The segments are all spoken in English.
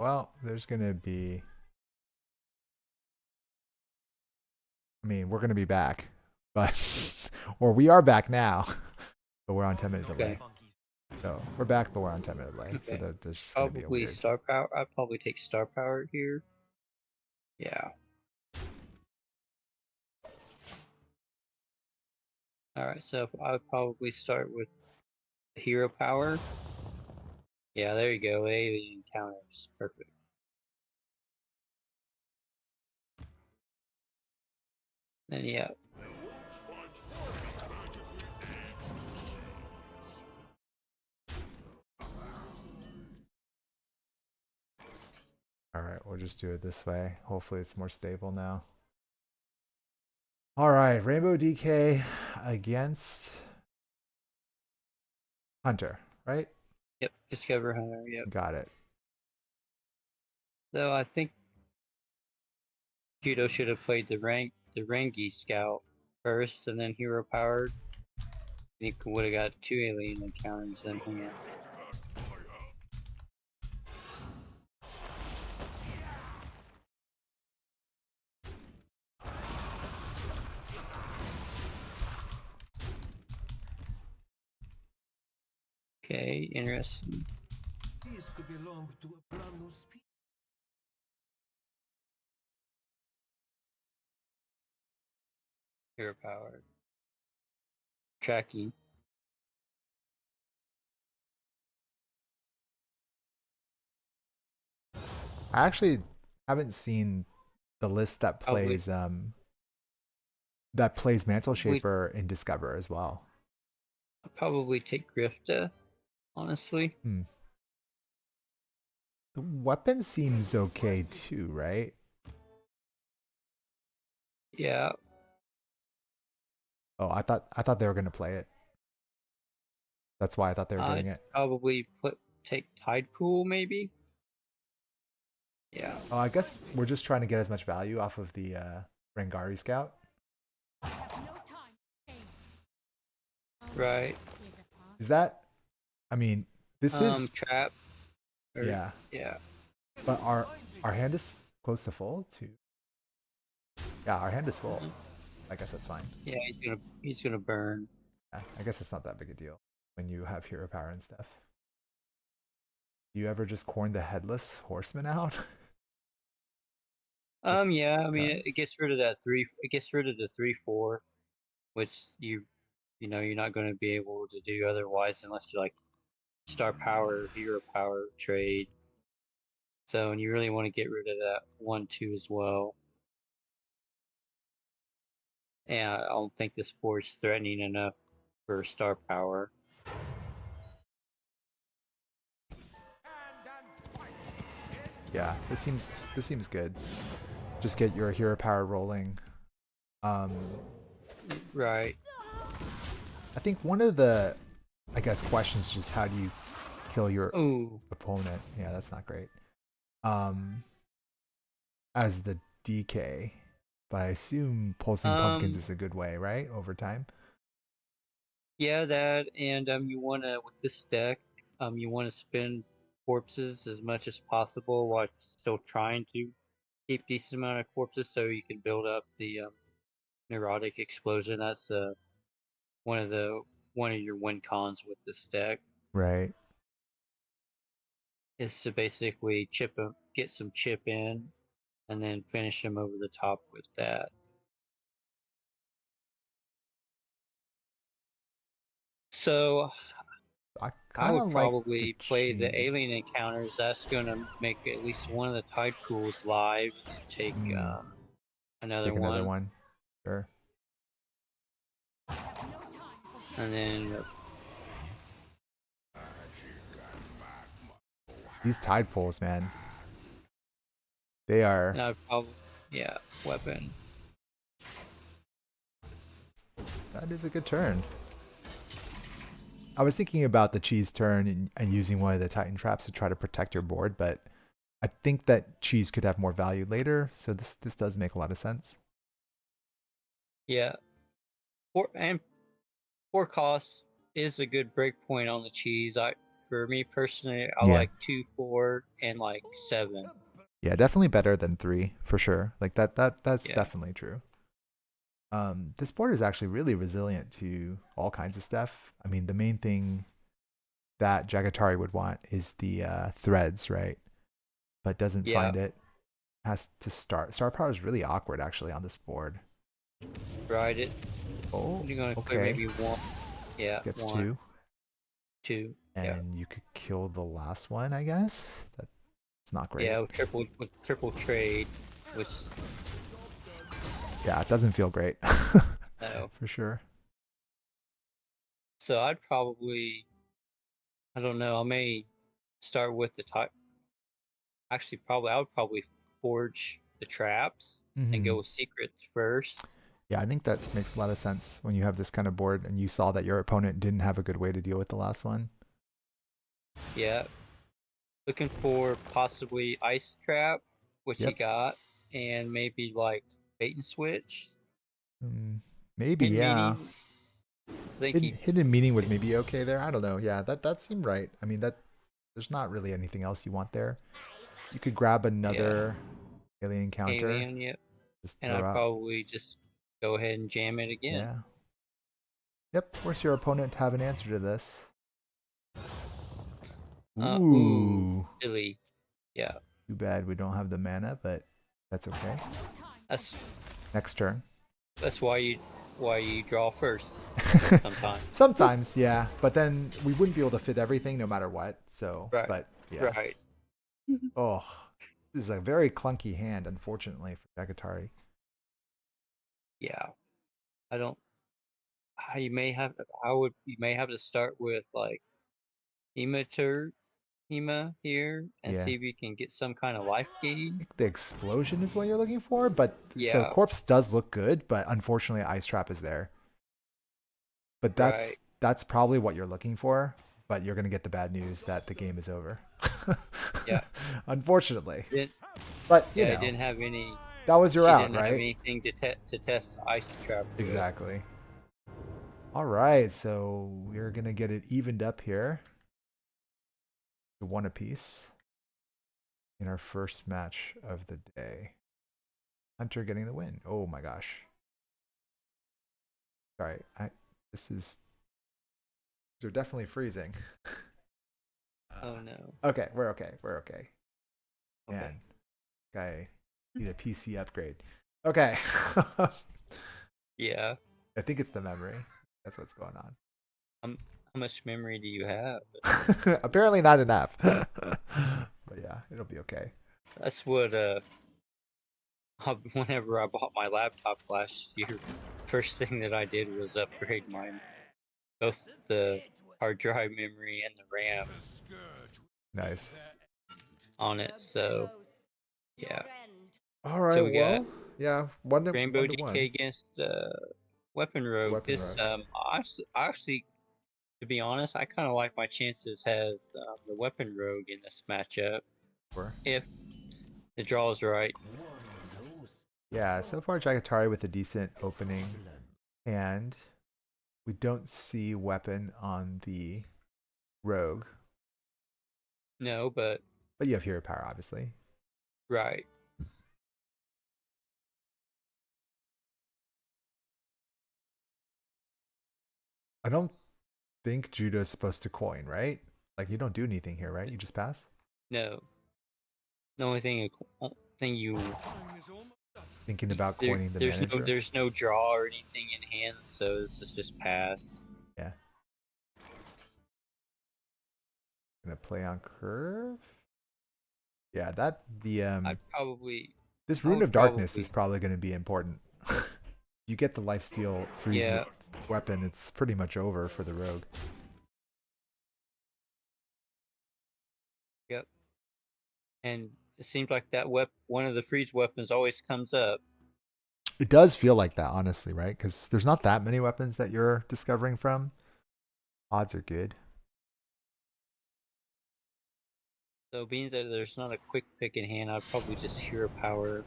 Well, there's gonna be. I mean, we're gonna be back, but or we are back now, but we're on 10-minute Okay. delay. So we're back, but we're on 10-minute delay. So Okay. there's just gonna be a Probably weird. star power. I'd probably take star power here. Yeah. All right. So I would probably start with hero power. Yeah, there you go. Alien encounters. Perfect. Then yeah. All right, we'll just do it this way. Hopefully, it's more stable now. All right, Rainbow DK against Hunter, right? Yep. Discover Hunter. Yep. Got it. So I think Judo should have played the Rengi Scout first, and then hero powered. He would have got 2 alien encounters in hand. Okay. Interesting. This could belong to a brand new species. Hero powered. Tracking. I actually haven't seen the list Probably. that plays Mantle We Shaper in Discover as well. I'd probably take Grifta. Honestly. Hmm. The weapon seems okay too, right? Yeah. Oh, I thought they were gonna play it. That's why I thought they were I'd getting it. probably take Tide Pool maybe. Yeah. Oh, I guess we're just trying to get as much value off of the Rengari Scout. Right. Is that? I mean, this is Trap. Or yeah, yeah. but our hand is close to full too. Yeah, our hand is full. Mhm. I guess that's fine. Yeah. He's gonna burn. Yeah, I guess it's not that big a deal when you have hero power and stuff. Do you ever just corn the headless horseman out? Just Yeah. I mean, it because? gets rid of that three. It gets rid of the 3/4, which you're not going to be able to do otherwise unless you like star power, hero power trade. So, and you really want to get rid of that 1/2 as well. And I don't think this board's threatening enough for star power. Yeah, this seems good. Just get your hero power rolling. Um, Right. I think one of the, I guess, questions is just how do you kill your Oh, opponent? Yeah, that's not great. Um, as the DK, but I assume pulsing pumpkins um, is a good way, right? Over time. yeah, that, and you wanna with this deck, you wanna spend corpses as much as possible while still trying to keep decent amount of corpses so you can build up the neurotic explosion. That's one of the one of your win cons with this deck Right. is to basically get some chip in, and then finish them over the top with that. So I I kind would of like the probably play the cheese. alien encounters. That's gonna make at least one of the tide pools live and take Hmm. another Take another one, one. Sure. and then These tide pools, man. They are. I'd probably yeah weapon. That is a good turn. I was thinking about the cheese turn and using one of the Titan traps to try to protect your board, but I think that cheese could have more value later. So this does make a lot of sense. Yeah, four costs is a good break point on the cheese. for me personally, I Yeah. like 2, 4, and like 7. Yeah, definitely better than 3 for sure. Like that's Yeah. definitely true. This board is actually really resilient to all kinds of stuff. I mean, the main thing that Jagatari would want is the threads, right? But doesn't Yeah. find it. Has to start. Star power is really awkward actually on this board. Ride it. Oh, You're gonna clear okay. maybe 1. Yeah, Gets 1, 2, 2. Yeah. and you could kill the last one, I guess. That's not great. Yeah, with triple trade, which Yeah, it doesn't feel great. no. For sure. So I'd probably, I don't know, I may start with the type. Actually, probably I would probably forge the traps and Mhm. go with secrets first. Yeah, I think that makes a lot of sense when you have this kind of board and you saw that your opponent didn't have a good way to deal with the last one. Yeah, looking for possibly ice trap, which he Yep. got, and maybe like bait and switch. Maybe, Hidden yeah. meaning. I think he. Hidden meaning was maybe okay there. I don't know. Yeah, that seemed right. I mean, that there's not really anything else you want there. You could grab Yeah, another alien counter, alien. Yep. just And throw I'd out. probably just go ahead and jam it again. Yeah. Yep. Force your opponent to have an answer to this. Ooh. Silly. Yeah, Too bad we don't have the mana, but that's okay. that's Next turn. why you draw first sometimes. Sometimes, yeah. But then we wouldn't be able to fit everything no matter what. So, Right. but yeah. Right. Oh, this is a very clunky hand, unfortunately, for Jagatari. Yeah. I don't. You may have. You may have to start with like Hema here and Yeah. see if you can get some kind of life I gain. think the explosion is what you're looking for, but so Yeah. corpse does look good, but unfortunately ice trap is there. But Right. that's probably what you're looking for, but you're gonna get the bad news that the game is over. Yeah. Unfortunately. Didn't. But you Yeah. know, It didn't have any. that was your She out, didn't have right? anything to test ice trap with. Exactly. All right, so we're gonna get it evened up here to 1 apiece in our first match of the day. Hunter getting the win. Oh my gosh. Sorry, they're definitely freezing. Oh no. Okay, we're okay. We're okay. Okay. Man, guy need a PC upgrade. Okay. Yeah. I think it's the memory. That's what's going on. How much memory do you have? Apparently not enough. But yeah, it'll be okay. That's what whenever I bought my laptop last year, first thing that I did was upgrade both the hard drive memory and the RAM Nice. on it. So yeah. All right. So we got Well, yeah, one to Rainbow DK one. against Weapon Rogue. Weapon Rogue. I actually, to be honest, I kind of like my chances as the Weapon Rogue in this matchup Sure. if the draw is right. Yeah, so far Jagatari with a decent opening, and we don't see weapon on the rogue, No, but but you have hero power, obviously. right. I don't think Judo's supposed to coin, right? Like you don't do anything here, right? You just pass. No. The only thing you Thinking about coining the manager. there's no draw or anything in hand, so this is just pass. Yeah. Gonna play on curve. Yeah, I'd probably this I Rune would of Darkness probably is probably going to be important. You get the lifesteal freeze Yeah. weapon, it's pretty much over for the rogue. Yep. And it seems like that one of the freeze weapons always comes up. It does feel like that, honestly, right? Because there's not that many weapons that you're discovering from. Odds are good. So being that there's not a quick pick in hand, I'd probably just hero power.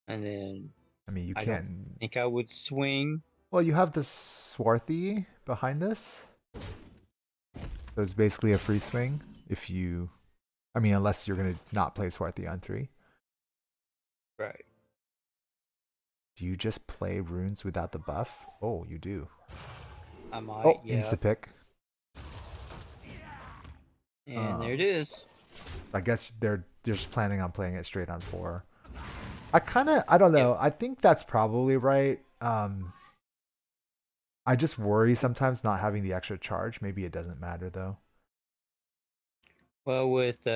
And then I mean, you I can. don't think I would swing. Well, you have the Swarthy behind this. So it's basically a free swing if you, I mean, unless you're gonna not play Swarthy on 3. Right. Do you just play runes without the buff? Oh, you do. I might. Oh, Yeah. insta pick. And there it is. I guess they're just planning on playing it straight on 4. I don't know. Yep. I think that's probably right. I just worry sometimes not having the extra charge. Maybe it doesn't matter though. Well, with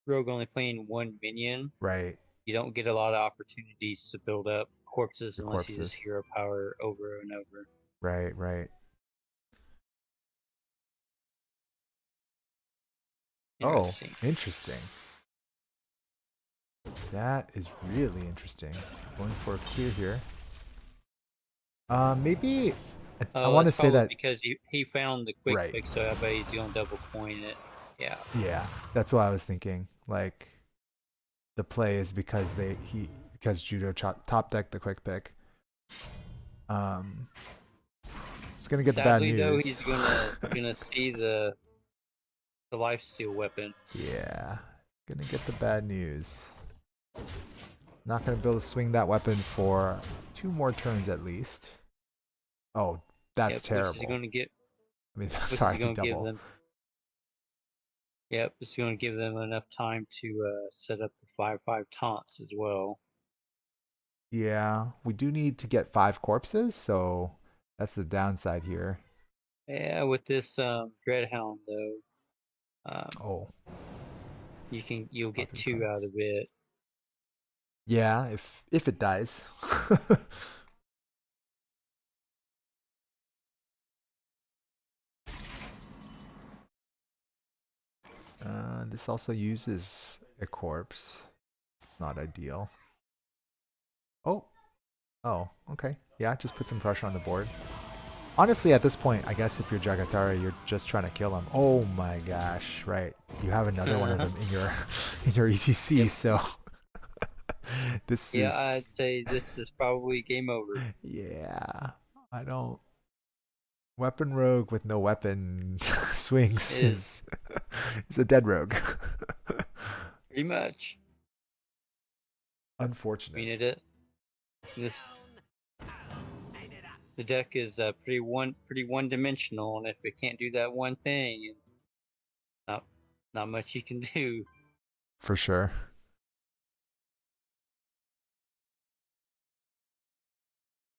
Rogue only playing 1 minion, Right. you don't get a lot of opportunities to build up corpses The unless you just corpses. hero power over and over. Right, right. Interesting. Oh, interesting. That is really interesting. Going for a clear here. Maybe I want to That's say probably that. because he found the quick Right. pick, so I bet he's gonna double coin it. Yeah. Yeah, that's what I was thinking. Like, the play is because because Judo top decked the quick pick. It's gonna get the bad Sadly, though, news. he's gonna see the lifesteal weapon. Yeah, gonna get the bad news. Not gonna be able to swing that weapon for 2 more turns at least. Oh, that's Yep, terrible. Which is gonna get. I mean, Which sorry, is to gonna give double. them. Yep, it's gonna give them enough time to set up the 5/5 taunts as well. Yeah, we do need to get 5 corpses, so that's the downside here. Yeah, with this Dreadhound though, Oh, you'll get Nothing 2 comes. out of it. yeah, if it dies. This also uses a corpse. Not ideal. Oh, oh, okay. Yeah, just put some pressure on the board. Honestly, at this point, I guess if you're Jagatara, you're just trying to kill him. Oh my gosh, right. You have another one of them in your in your ETC, Yep. so this Yeah, is I'd say this is probably game over. yeah. I don't weapon rogue with no weapon swings is is a dead rogue. Pretty much. I Unfortunate. mean this the deck is pretty one dimensional, and if it can't do that one thing, not much you can do. For sure.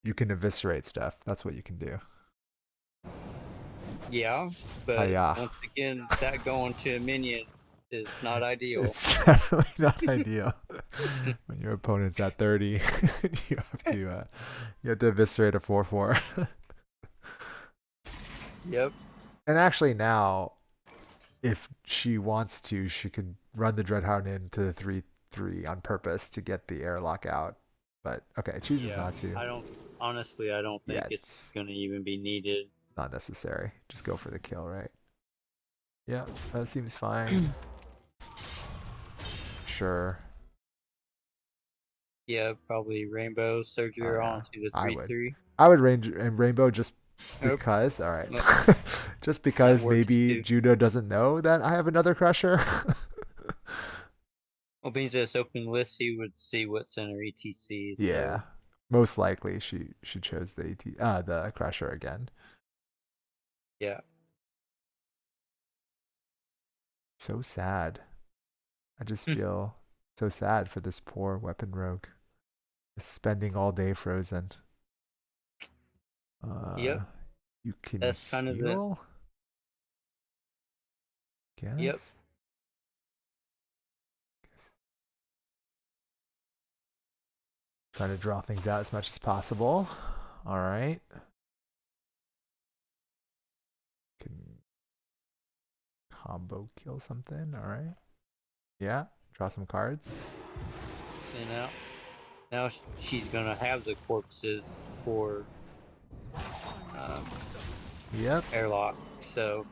You can eviscerate stuff. That's what you can do. Yeah, but Hiya. once again, that going to a minion is not ideal. It's definitely not ideal when your opponent's at 30. you have to eviscerate a 4/4. Yep. And actually now, if she wants to, she could run the Dreadhound into the 3/3 on purpose to get the airlock out. But okay, chooses Yeah. not to. I don't think Yeah, it's it's gonna even be needed. not necessary. Just go for the kill, right? Yeah, that seems fine. Sure. Yeah, probably Rainbow Surger yeah. onto the I would. 3/3. I would range and Rainbow just Nope. because. All right. Nope. Just because works maybe too. Judo doesn't know that I have another Crusher. Well, being this open list, he would see what's in her ETC. Yeah. So Most likely she chose the Crusher again. yeah. So sad. I just Hmm. feel so sad for this poor weapon rogue. Just spending all day frozen. Yep. You can That's kind of the. heal? Guess. Yep. Trying to draw things out as much as possible. All right. Can combo kill something. All right. Yeah. Draw some cards. So now she's gonna have the corpses for Yep. airlock. So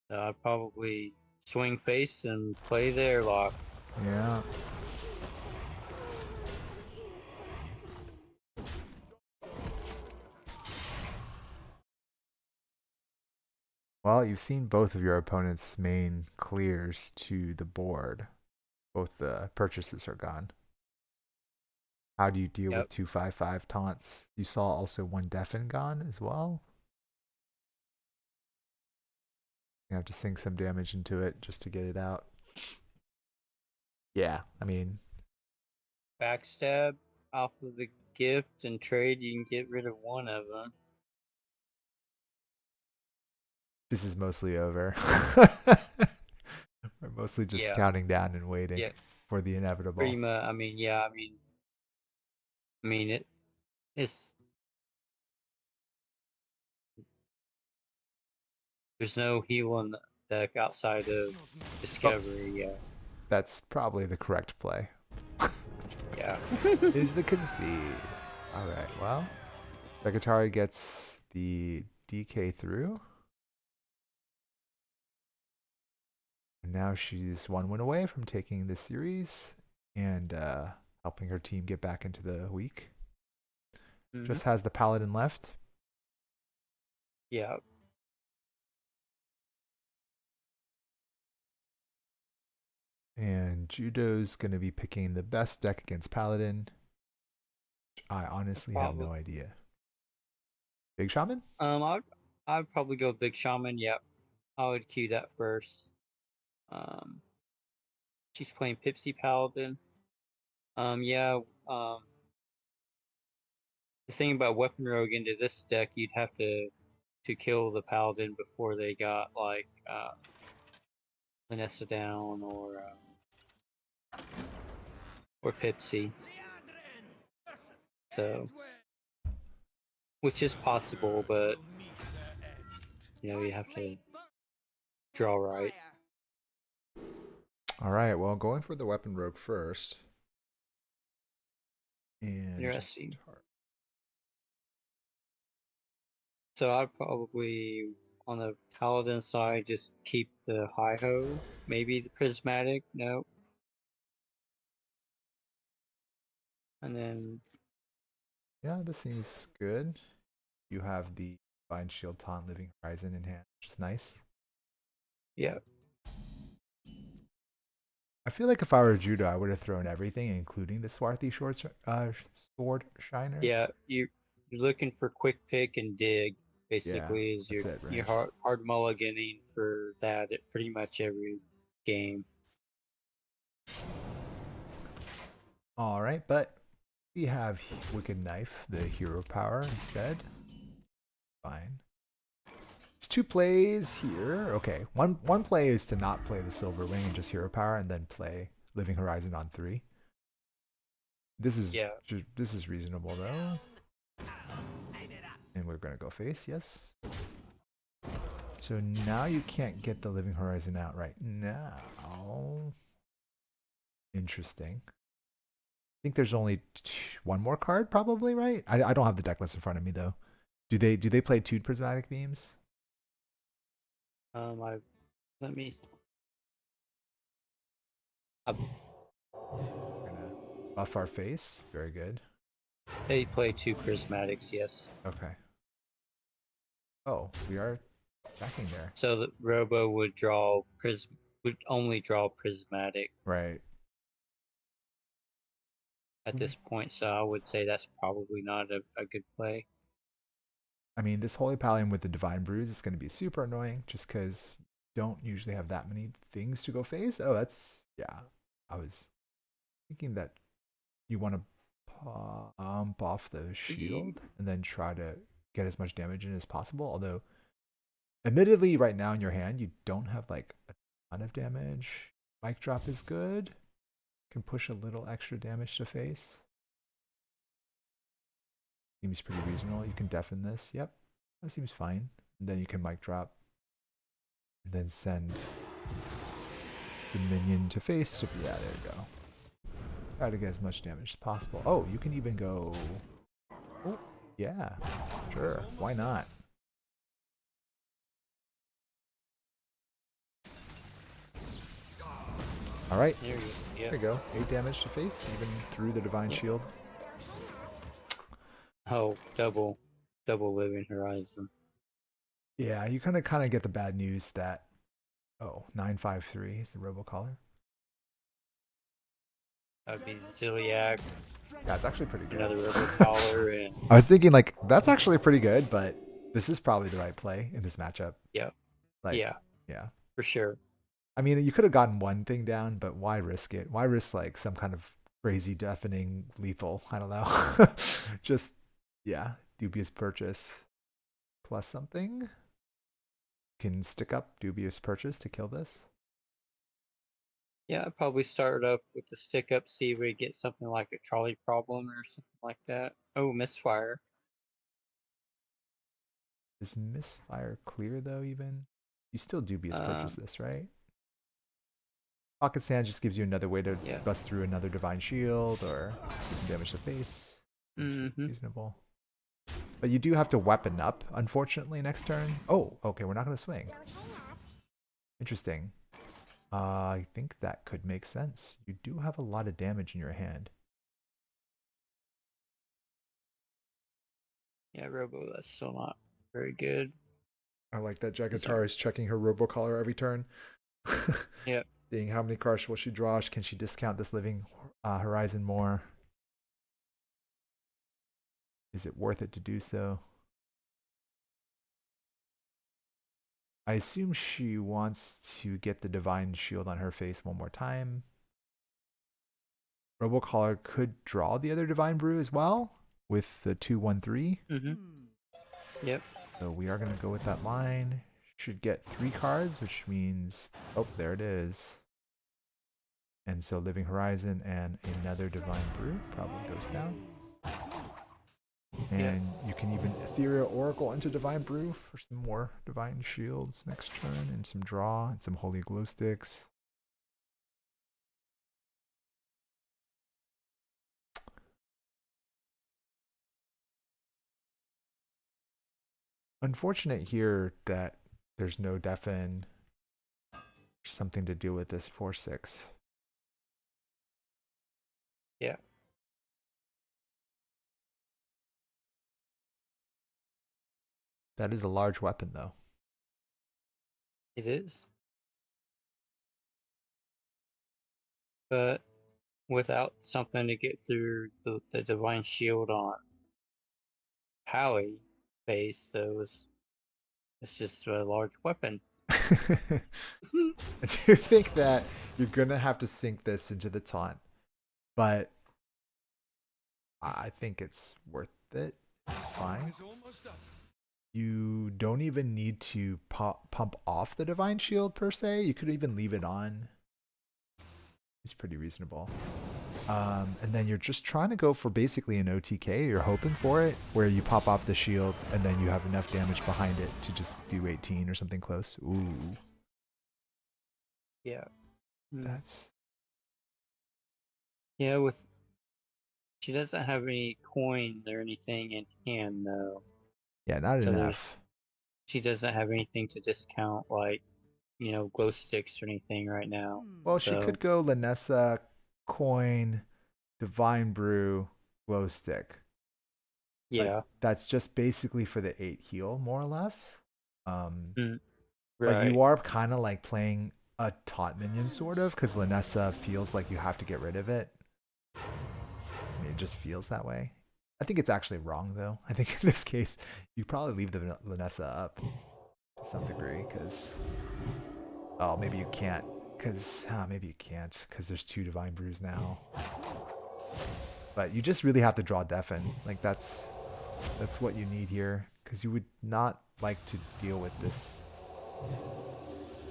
I'd probably swing face and play the airlock. Yeah. Well, you've seen both of your opponent's main clears to the board. Both the purchases are gone. How do you deal Yep. with 2/5/5 taunts? You saw also one deafen gone as well. You have to sink some damage into it just to get it out. Yeah, I mean, Backstab off of the gift and trade, you can get rid of one of them. this is mostly over. We're mostly just Yeah. counting down and waiting Yeah. for the Pretty inevitable. much. I mean, yeah. I mean it's there's no heal in the deck outside of Discovery. Yeah. That's probably the correct play. Yeah. Is the concede. Alright, well. Secretary gets the DK through. And now she's one win away from taking the series and helping her team get back into the week. Mhm. Just has the Paladin left. Yeah. And Judo's going to be picking the best deck against Paladin. I honestly have no Probably. idea. Big Shaman? I'd probably go Big Shaman. Yep. I would queue that first. Um, she's playing Pipsy Paladin. Yeah. The thing about Weapon Rogue into this deck, you'd have to kill the Paladin before they got like Vanessa down or Pipsy. So, which is possible, but you have to draw right. Alright, well, going for the Weapon Rogue first. And Interesting. So I'd probably on the Paladin side just keep the Hi-Ho, maybe the Prismatic, no. And then yeah, this seems good. You have the Divine Shield Taunt Living Horizon in hand, which is nice. yeah, I feel like if I were Judo, I would have thrown everything, including the Swarthy Sword Shiner. yeah, you're looking for quick pick and dig Yeah, basically is that's it, your right? hard mulliganing for that at pretty much every game. All right, but we have Wicked Knife, the hero power instead. Fine. It's two plays here. Okay, one play is to not play the Silver Wing and just hero power, and then play Living Horizon on 3. This is Yeah, this is reasonable though. And we're gonna go face, yes. So now you can't get the Living Horizon out right now. Interesting. I think there's only one more card, probably, right? I don't have the deck list in front of me though. Do they play 2 Prismatic Beams? I let me. I, We're gonna buff our face. Very good. they play 2 Prismatics, yes. Okay. Oh, we are backing there. So the Robo would only draw Prismatic Right. at this point, so I would say that's probably not a good play. I mean, this Holy Paladin with the Divine Bruise is going to be super annoying just because you don't usually have that many things to go face. Oh, that's, yeah. I was thinking that you want to pump off the shield and then try to get as much damage in as possible. Although, admittedly, right now in your hand, you don't have like a ton of damage. Mic drop is good. Can push a little extra damage to face. Seems pretty reasonable. You can deafen this. Yep, that seems fine. And then you can mic drop. And then send the minion to face. Yeah, there you go. Try to get as much damage as possible. Oh, you can even go... Oh, yeah, sure. Why not? All right, There you go. there you go. 8 damage to face, even through the Divine Shield. Oh, double Living Horizon. Yeah, you kind of get the bad news that 953 is the robocaller. That'd be Ziliax, Yeah, it's actually pretty good. another Robocaller, and I was thinking like that's actually pretty good, but this is probably the right play in this matchup. yeah, Like, yeah, yeah. for sure. I mean, you could have gotten one thing down, but why risk it? Why risk like some kind of crazy, deafening, lethal? I don't know. Just, yeah, dubious purchase plus something. Can stick up dubious purchase to kill this. Yeah, I'd probably start up with the stick up, see if we get something like a trolley problem or something like that. Oh, misfire. Is misfire clear though? Even you still dubious purchase Um, this, right? Pocket Sand just gives you another way to yeah. bust through another divine shield or do some damage to face. Mm-hmm. Reasonable. But you do have to weapon up, unfortunately, next turn. Oh, okay, we're not going to swing. Interesting. I think that could make sense. You do have a lot of damage in your hand. Yeah, Robo, that's still not very good. I like that These Jagatara aren't. is checking her robocollar every turn. Yep. Seeing how many cards will she draw. Can she discount this living horizon more? Is it worth it to do so? I assume she wants to get the divine shield on her face one more time. Robocaller could draw the other divine brew as well with the 2/1/3. Mm-hmm. Yep. So we are going to go with that line. Should get 3 cards, which means, oh, there it is. And so Living Horizon and another Divine Brew probably goes down. And you can even Ethereal Oracle into Divine Brew for some more Divine Shields next turn and some draw and some Holy Glow Sticks. Unfortunate here that there's no Deafen. Something to do with this 4/6. Yeah. That is a large weapon though. It is. But without something to get through the divine shield on Howie face, so it's just a large weapon. I do think that you're gonna have to sink this into the taunt, but I think it's worth it. It's fine. You don't even need to pump off the divine shield per se. You could even leave it on. It's pretty reasonable. And then you're just trying to go for basically an OTK. You're hoping for it, where you pop off the shield and then you have enough damage behind it to just do 18 or something close. Ooh, Yeah. that's Yeah, with she doesn't have any coin or anything in hand though. yeah, not So enough. she doesn't have anything to discount like, glow sticks or anything right now. Well, she So could go Lanessa, Coin, Divine Brew, Glow Stick. But yeah. that's just basically for the 8 heal, more or less. Um, Mm, but right. you are kind of like playing a taunt minion, sort of, because Lanessa feels like you have to get rid of it. I mean, it just feels that way. I think it's actually wrong, though. I think in this case, you probably leave the Lanessa up to some degree, because... Oh, maybe you can't, because... maybe you can't, because there's 2 Divine Brews now. But you just really have to draw Deafen. Like, that's what you need here, because you would not like to deal with this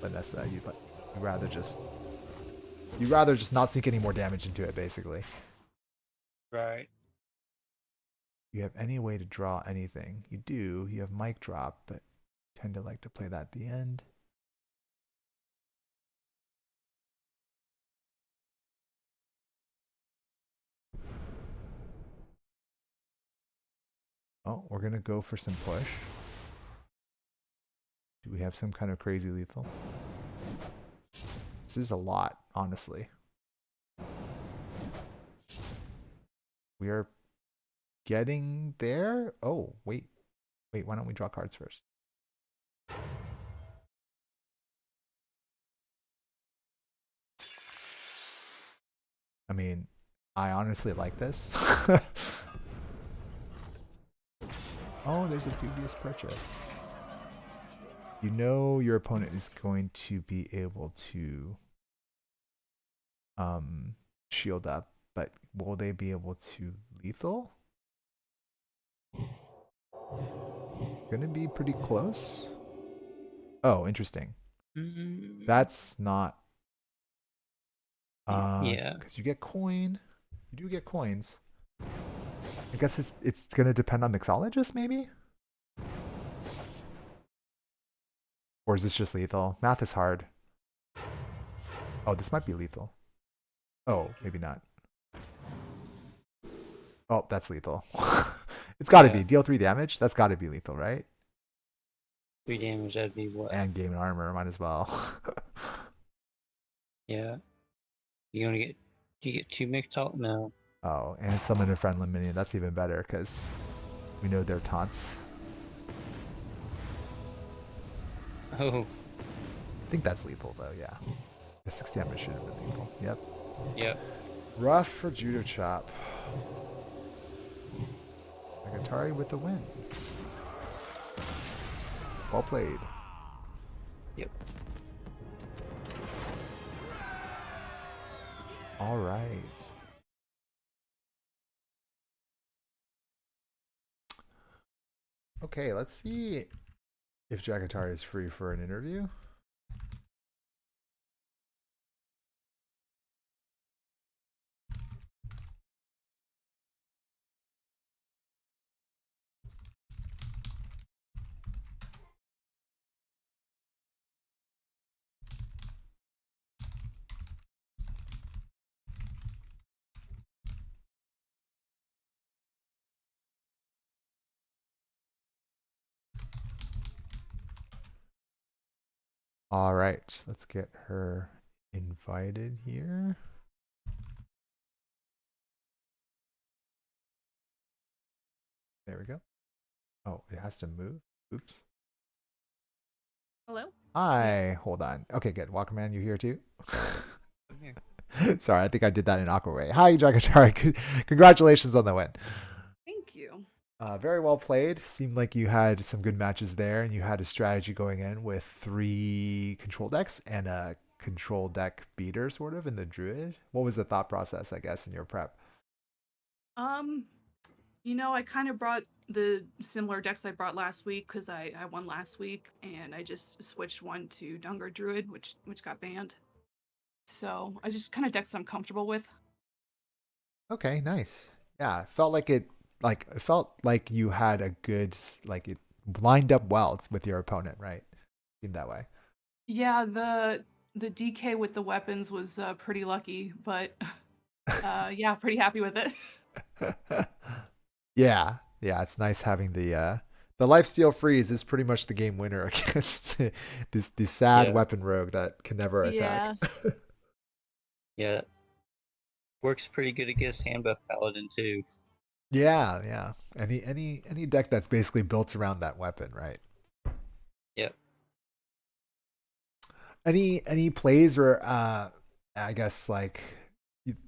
Vanessa. You'd rather just not sink any more damage into it, basically. Right. You have any way to draw anything. You do. You have Mic Drop, but tend to like to play that at the end. Oh, we're going to go for some push. Do we have some kind of crazy lethal? This is a lot, honestly. We are getting there. Oh, wait. Wait, why don't we draw cards first? I mean, I honestly like this. Oh, there's a dubious purchase. You know your opponent is going to be able to shield up, but will they be able to lethal? Gonna be pretty close. Oh, interesting. Mm, That's not yeah. because you get coin. You do get coins. I guess it's gonna depend on mixologist maybe? Or is this just lethal? Math is hard. Oh, this might be lethal. Oh, maybe not. Oh, that's lethal. It's gotta Yeah. be. Deal 3 damage? That's gotta be lethal, right? 3 damage, that'd be what? And gain armor, might as well. Yeah. You gonna get you get 2 mixed out? No. Oh, and summon a friendly minion. That's even better because we know they're taunts. Oh, I think that's lethal though, yeah. The 6 damage should have been lethal. Yep. yep. Rough for Judo Chop. Nagatari with the win. Well played. Yep. All right. Okay, let's see if Jagatari is free for an interview. All right, let's get her invited here. There we go. Oh, it has to move. Oops. Hello? Hi, hold on. Okay, good. Walkerman, you here too? I'm here. Sorry, I think I did that in an awkward way. Hi, Jagatari. Congratulations on the win. Thank you. Very well played. Seemed like you had some good matches there, and you had a strategy going in with 3 control decks and a control deck beater, sort of, in the Druid. What was the thought process, I guess, in your prep? Um, I kind of brought the similar decks I brought last week because I won last week, and I just switched one to Dungar Druid, which got banned. So I just kind of decks that I'm comfortable with. Okay, nice. Yeah, it felt like you had a good like it lined up well with your opponent, right? Seemed that way. Yeah, the DK with the weapons was pretty lucky, but yeah, pretty happy with it. Yeah, yeah, it's nice having the lifesteal freeze is pretty much the game winner against this sad Yeah. weapon rogue that can never attack. Yeah. Yeah. Works pretty good against Handbuff Paladin too. Yeah, yeah. Any deck that's basically built around that weapon, right? Yep. Any plays or I guess like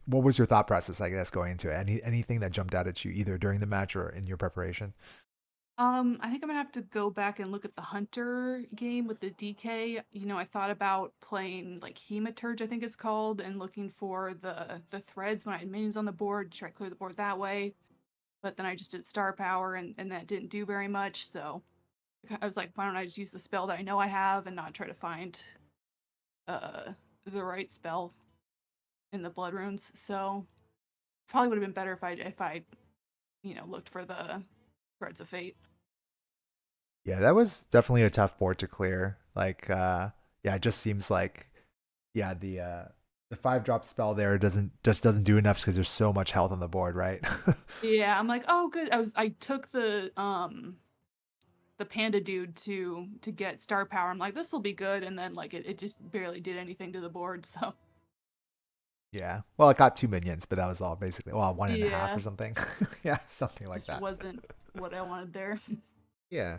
what was your thought process, I guess, going into it? Anything that jumped out at you either during the match or in your preparation? I think I'm gonna have to go back and look at the Hunter game with the DK. I thought about playing like Hematurge, I think it's called, and looking for the threads when I had minions on the board, try to clear the board that way. But then I just did Star Power and that didn't do very much, so I was like, why don't I just use the spell that I know I have and not try to find uh the right spell in the blood runes. So probably would have been better if I looked for the threads of fate. Yeah, that was definitely a tough board to clear. Like yeah, it just seems like yeah, the 5-drop spell there doesn't do enough because there's so much health on the board, right? Yeah, I'm like, oh good. I took the panda dude to get star power. I'm like, this will be good, and then like it just barely did anything to the board. So Yeah. Well, it got 2 minions, but that was all basically well, one and a half yeah, or something. Yeah, something like just that. wasn't what I wanted there. Yeah.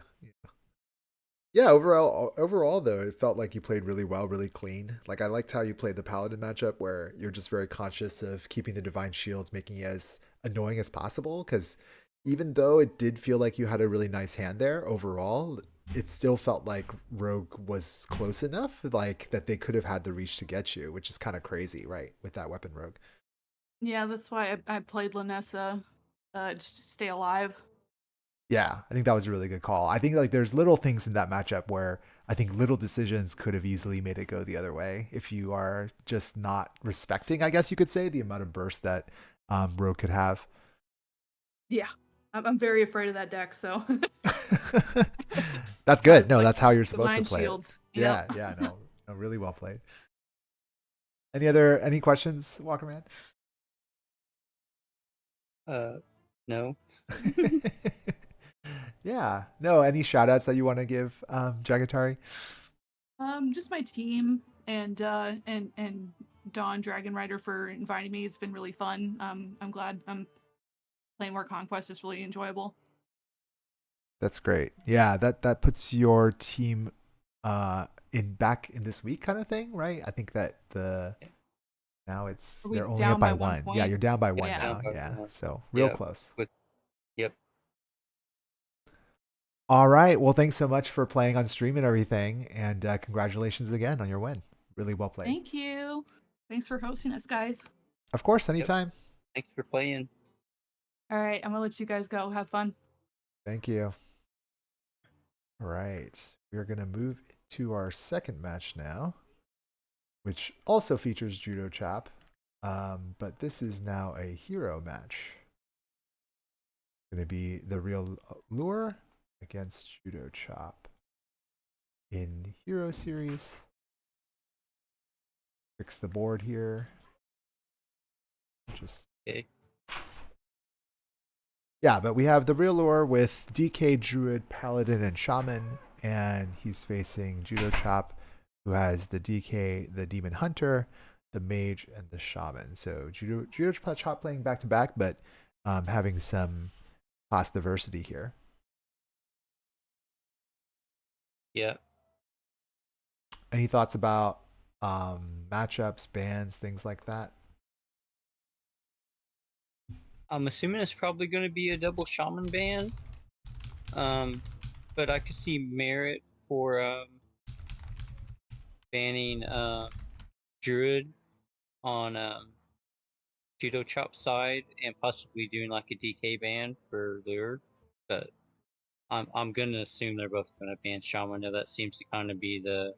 Yeah, overall though, it felt like you played really well, really clean. Like I liked how you played the Paladin matchup where you're just very conscious of keeping the Divine Shields, making it as annoying as possible. Because even though it did feel like you had a really nice hand there overall, it still felt like Rogue was close enough, like that they could have had the reach to get you, which is kind of crazy, right? With that weapon Rogue. Yeah, that's why I played Lanessa, just to stay alive. Yeah, I think that was a really good call. I think like there's little things in that matchup where I think little decisions could have easily made it go the other way if you are just not respecting, I guess you could say, the amount of burst that Rogue could have. Yeah, I'm very afraid of that deck. So That's so good. it's No, like that's how you're the supposed to mind play it. shields. Yeah, Yep. yeah, no, really well played. Any questions, Walker Man? No. Yeah, no. Any shout outs that you want to give, Jagatari? Just my team and Dawn Dragon Rider for inviting me. It's been really fun. I'm glad I'm playing more Conquest. It's really enjoyable. That's great. Yeah, that puts your team in back in this week kind of thing, right? I think that now it's Are we they're only up down by by one one. Yeah, point? you're down by one Yeah. now. Down by Yeah. one. So real Yep. close. Yep. All right. Well, thanks so much for playing on stream and everything, and congratulations again on your win. Really well played. Thank you. Thanks for hosting us, guys. Of course, anytime. Thanks for playing. All right, I'm gonna let you guys go. Have fun. Thank you. All right. We're gonna move to our second match now, which also features Judo Chop. But this is now a hero match. Going to be the real lure against Judo Chop in Hero Series. Fix the board here. Just Okay. yeah, but we have the real lure with DK, Druid, Paladin, and Shaman, and he's facing Judo Chop, who has the DK, the Demon Hunter, the Mage, and the Shaman. So Judo Chop playing back to back, but having some class diversity here. Yeah. Any thoughts about matchups, bans, things like that? I'm assuming it's probably going to be a double shaman ban. But I could see merit for banning Druid on Judo Chop side and possibly doing like a DK ban for Lure. But I'm gonna assume they're both gonna ban Shaman. Now that seems to kind of be the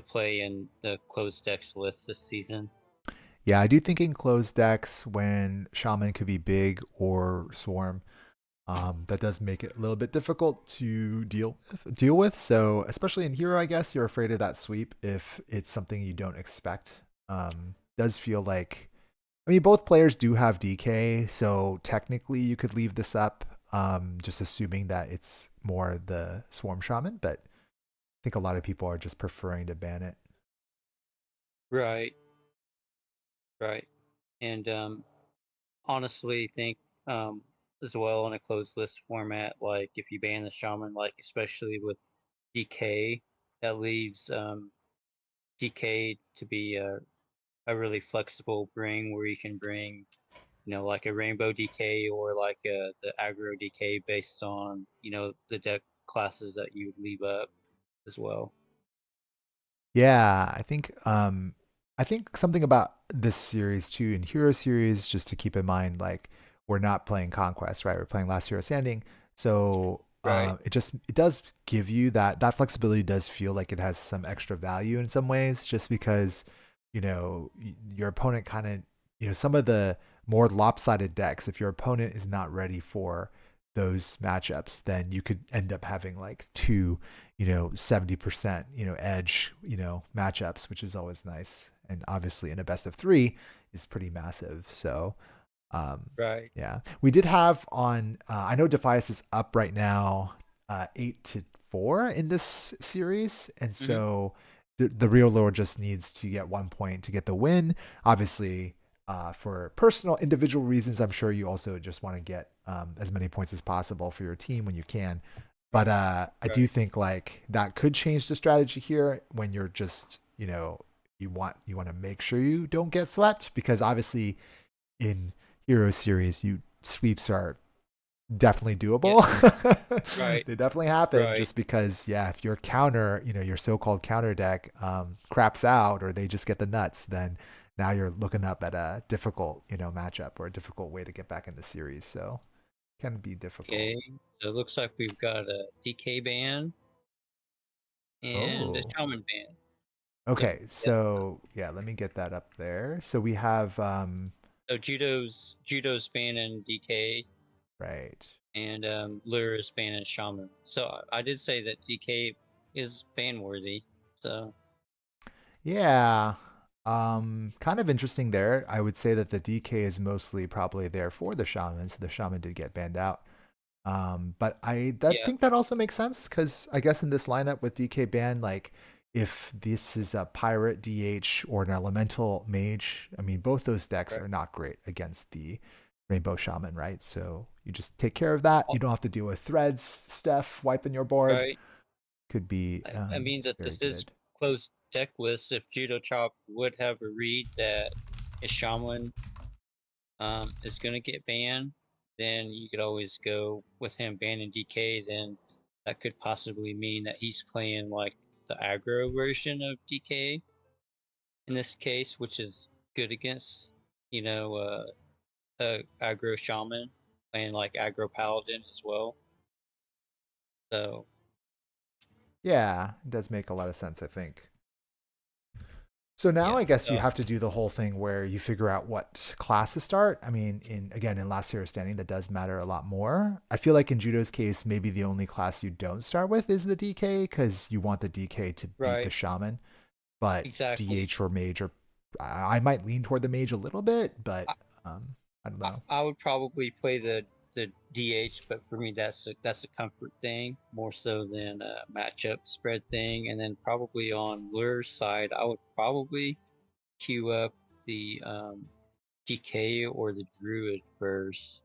play in the closed decks list this season. Yeah, I do think in closed decks when Shaman could be big or Swarm, that does make it a little bit difficult to deal with. So especially in Hero, I guess you're afraid of that sweep if it's something you don't expect. Does feel like, I mean, both players do have DK, so technically you could leave this up, just assuming that it's more the Swarm Shaman. But I think a lot of people are just preferring to ban it. Right. Right. And honestly think as well in a closed list format, like if you ban the shaman, like especially with DK, that leaves DK to be a really flexible bring where you can bring, like a rainbow DK or like the aggro DK based on, the deck classes that you would leave up as well. Yeah, I think something about this series too in Hero series just to keep in mind, like we're not playing Conquest, right? We're playing Last Hero Standing. So Right. it does give you that flexibility does feel like it has some extra value in some ways, just because, your opponent kind of, some of the more lopsided decks, if your opponent is not ready for those matchups, then you could end up having like two 70%, edge, matchups, which is always nice. And obviously in a best of three is pretty massive. So, Right. yeah, we did have on, I know Defias is up right now, 8-4 in this series. And so the real lord just needs to get 1 point to get the win. Obviously, for personal individual reasons, I'm sure you also just want to get as many points as possible for your team when you can. But I do Right. think like that could change the strategy here when you're just, you want to make sure you don't get swept, because obviously in Hero Series, you sweeps are definitely Yeah. doable. Right. They definitely happen, Right. just because, yeah, if your counter, your so-called counter deck craps out, or they just get the nuts, then now you're looking up at a difficult, matchup, or a difficult way to get back in the series. So can be difficult. Okay. So it looks like we've got a DK ban and a Oh. shaman ban. Yep. Okay, Yep. so yeah, let me get that up there. So we have So judo's banning DK right. and lure is banning shaman. So I did say that DK is ban worthy. So Yeah. Kind of interesting there. I would say that the DK is mostly probably there for the shaman, so the shaman did get banned out. But I yeah. think that also makes sense, because I guess in this lineup with DK ban, like if this is a pirate DH or an elemental mage, I mean both those decks Right. are not great against the Rainbow Shaman, right? So you just take care of that. You don't have to deal with threads, Steph, wiping your board. Right. Could be That means that very this is good. closed deck list. If Judo Chop would have a read that his shaman is gonna get banned, then you could always go with him banning DK. Then that could possibly mean that he's playing like the aggro version of DK in this case, which is good against you know aggro shaman, playing like aggro paladin as well. So Yeah, it does make a lot of sense, I think. So now yeah, I guess you so have to do the whole thing where you figure out what class to start. I mean, in Last Hero Standing, that does matter a lot more. I feel like in Judo's case, maybe the only class you don't start with is the DK, because you want the DK to beat the right, shaman. But exactly. DH or mage, or I might lean toward the mage a little bit, but I don't know. I would probably play the DH, but for me that's a comfort thing more so than a matchup spread thing. And then probably on Lure's side, I would probably queue up the GK or the Druid first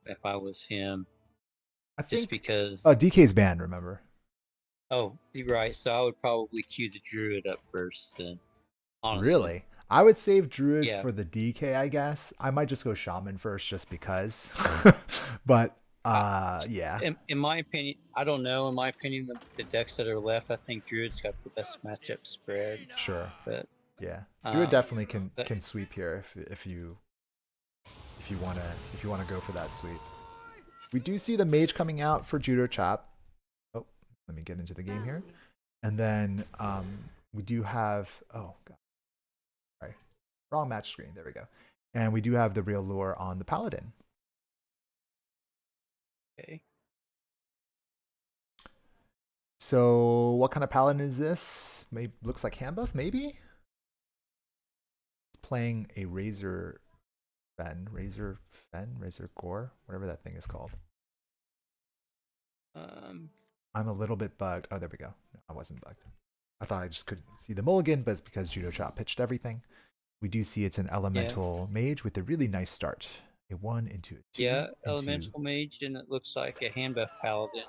if I was him, I just think because. DK's banned. Remember? Oh, you're right. So I would probably queue the Druid up first, then honestly, Really? I would save Druid yeah. for the DK, I guess. I might just go Shaman first just because. But I, yeah, in my opinion, I don't know. In my opinion, the decks that are left, I think Druid's got the best matchup spread. sure. But Yeah. Druid um, definitely can but can sweep here if you wanna go for that sweep. We do see the mage coming out for Judo Chop. Oh, let me get into the game here. And then we do have, oh god, sorry. Wrong match screen. There we go. And we do have the real lure on the paladin. okay, So what kind of paladin is this? Maybe looks like hand buff, maybe? It's playing a Razor Gore, whatever that thing is called. um, I'm a little bit bugged. Oh, there we go. No, I wasn't bugged. I thought I just couldn't see the mulligan, but it's because Judo Chop pitched everything. We do see it's an yeah, elemental mage with a really nice start. A 1 into a 2 yeah, into. elemental mage, and it looks like a hand buff paladin.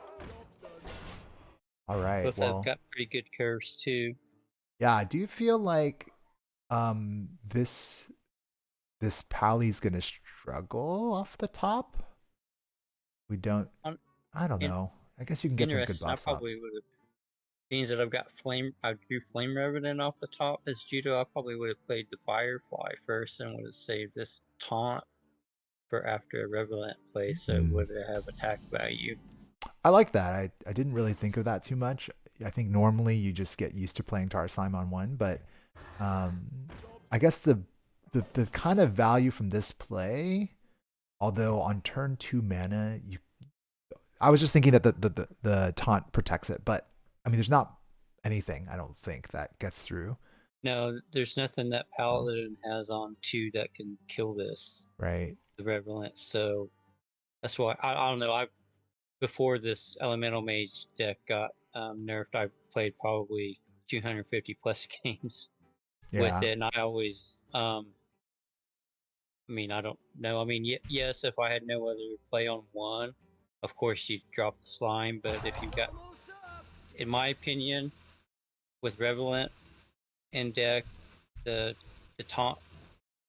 All right. Both have Well, got pretty good curves too. yeah, I do feel like this Pally's gonna struggle off the top. We don't. On, I don't in, know. I guess you can get some good interesting. I buffs up. probably would have. Means that I've got flame. I drew flame revenant off the top as judo. I probably would have played the firefly first and would have saved this taunt for after a revenant play, so it Mm. would have attack value. I like that. I didn't really think of that too much. I think normally you just get used to playing Tar Slime on one, but um, I guess the kind of value from this play, although on turn 2 mana, I was just thinking that the taunt protects it, but I mean, there's not anything I don't think that gets through, No, there's nothing that paladin has on two that can kill this right? the revenant. So that's why I don't know. I before this elemental mage deck got nerfed, I played probably 250 plus games with Yeah, it, and I always I mean, I don't know. I mean, yes, if I had no other play on one, of course you drop the slime, but if you've got, in my opinion, with Revelant in deck, the taunt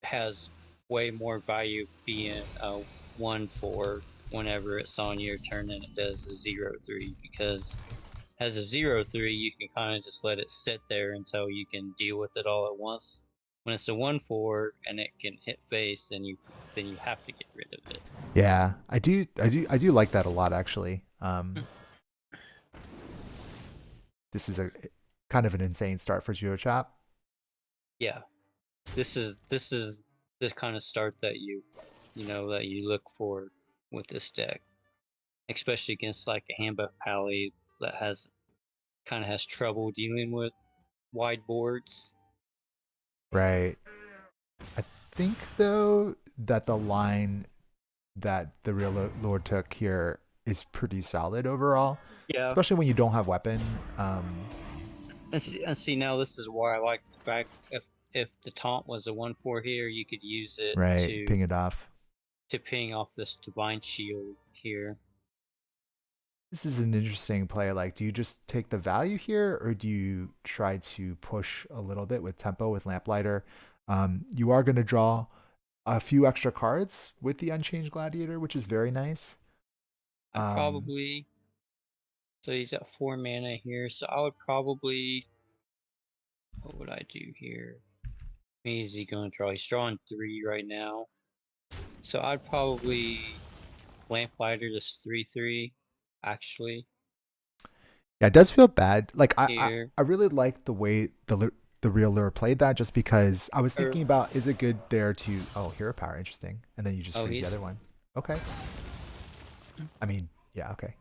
has way more value being a 1/4 whenever it's on your turn than it does a 0/3, because as a 0/3 you can kind of just let it sit there until you can deal with it all at once. When it's a 1/4 and it can hit face, then you have to get rid of it. Yeah, I do like that a lot actually. This is a kind of an insane start for Geochop. Yeah, this is the kind of start that you look for with this deck, especially against like a Handbuff Pally that has trouble dealing with wide boards. Right. I think though that the line that the real Lord took here is pretty solid overall, Yeah, especially when you don't have weapon. and see now this is why I like the fact if the taunt was a 1/4 here, you could use it Right, ping it off. to ping off this Divine Shield here. This is an interesting play. Like, do you just take the value here, or do you try to push a little bit with tempo with Lamplighter? You are going to draw a few extra cards with the Unchanged Gladiator, which is very nice. I probably, so he's got 4 mana here, so I would probably, what would I do here? Is he going to draw? He's drawing 3 right now, so I'd probably Lamplighter this 3/3 actually. Yeah, it does feel bad. Like Here. I really like the way the real lure played that, just because I was thinking about, is it good there to hero power, interesting, and then you just freeze the other one. Okay. I mean, yeah, okay.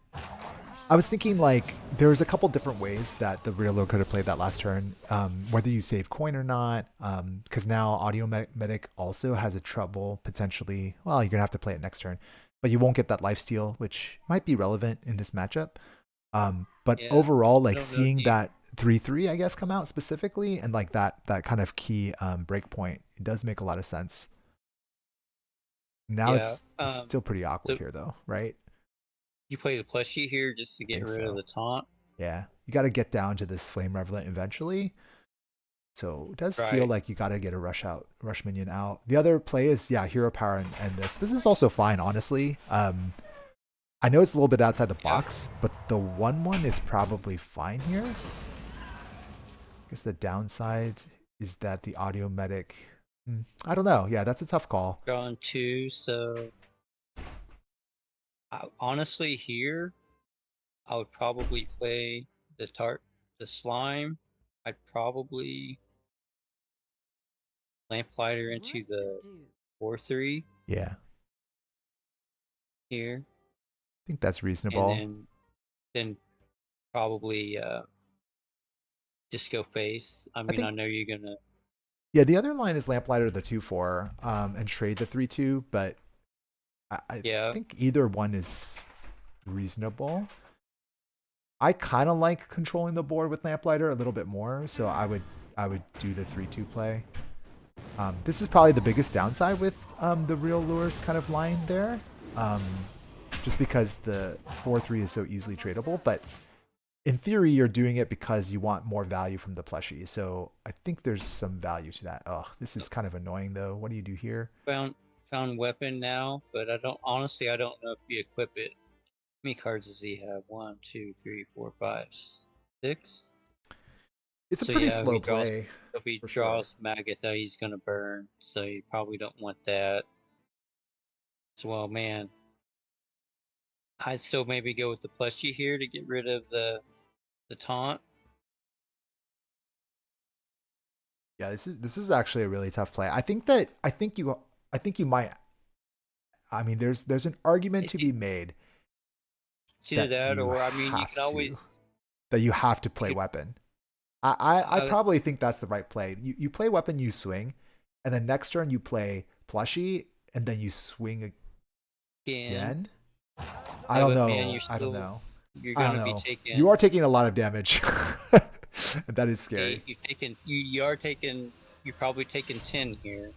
I was thinking like there was a couple different ways that the real lure could have played that last turn, whether you save coin or not, because now Audio Medic also has a trouble potentially. Well, you're gonna have to play it next turn, but you won't get that lifesteal, which might be relevant in this matchup. But Yeah, overall, like I don't know seeing if that 3/3, I guess, come out specifically, and like that kind of key break point, it does make a lot of sense. Now Yeah, it's still pretty awkward so here, though, right? you play the plushie here just to get Think rid of so. the taunt. Yeah, you got to get down to this Flame Revelant eventually. So it does feel Right. like you got to get a rush minion out. The other play is hero power and this. This is also fine, honestly. I know it's a little bit outside the box, but the 1/1 is probably fine here. I guess the downside is that the Audio Medic. I don't know. Yeah, that's a tough call. Drawing 2, so honestly here, I would probably play the slime. I'd probably Lamplighter into the 4/3 Yeah, here, I think that's reasonable. and then probably just go face. I mean, I know you're gonna. Yeah, the other line is Lamplighter the 2/4, and trade the 3/2, but I think either one is reasonable. I kind of like controlling the board with Lamplighter a little bit more, so I would do the 3/2 play. This is probably the biggest downside with the real lures kind of line there, just because the 4/3 is so easily tradable. But in theory, you're doing it because you want more value from the plushie. So I think there's some value to that. Oh, this is kind of annoying though. What do you do here? Found weapon now, but I don't know if you equip it. How many cards does he have? 1, 2, 3, 4, 5, 6. It's a pretty slow if play. If he for draws Magatha, he's gonna burn, so you probably don't want that. So, well, man, I'd still maybe go with the plushie here to get rid of the taunt. Yeah, this is actually a really tough play. I think you might. I mean, there's an argument to be made. It's either that, you or I mean, you have could always. that you have to play could- weapon. I probably think that's the right play. You play weapon, you swing, and then next turn you play plushie, and then you swing again. I don't know. Man, I don't know. You're I don't gonna know. be taking. You are taking a lot of damage. That is scary. You're probably taking 10 here,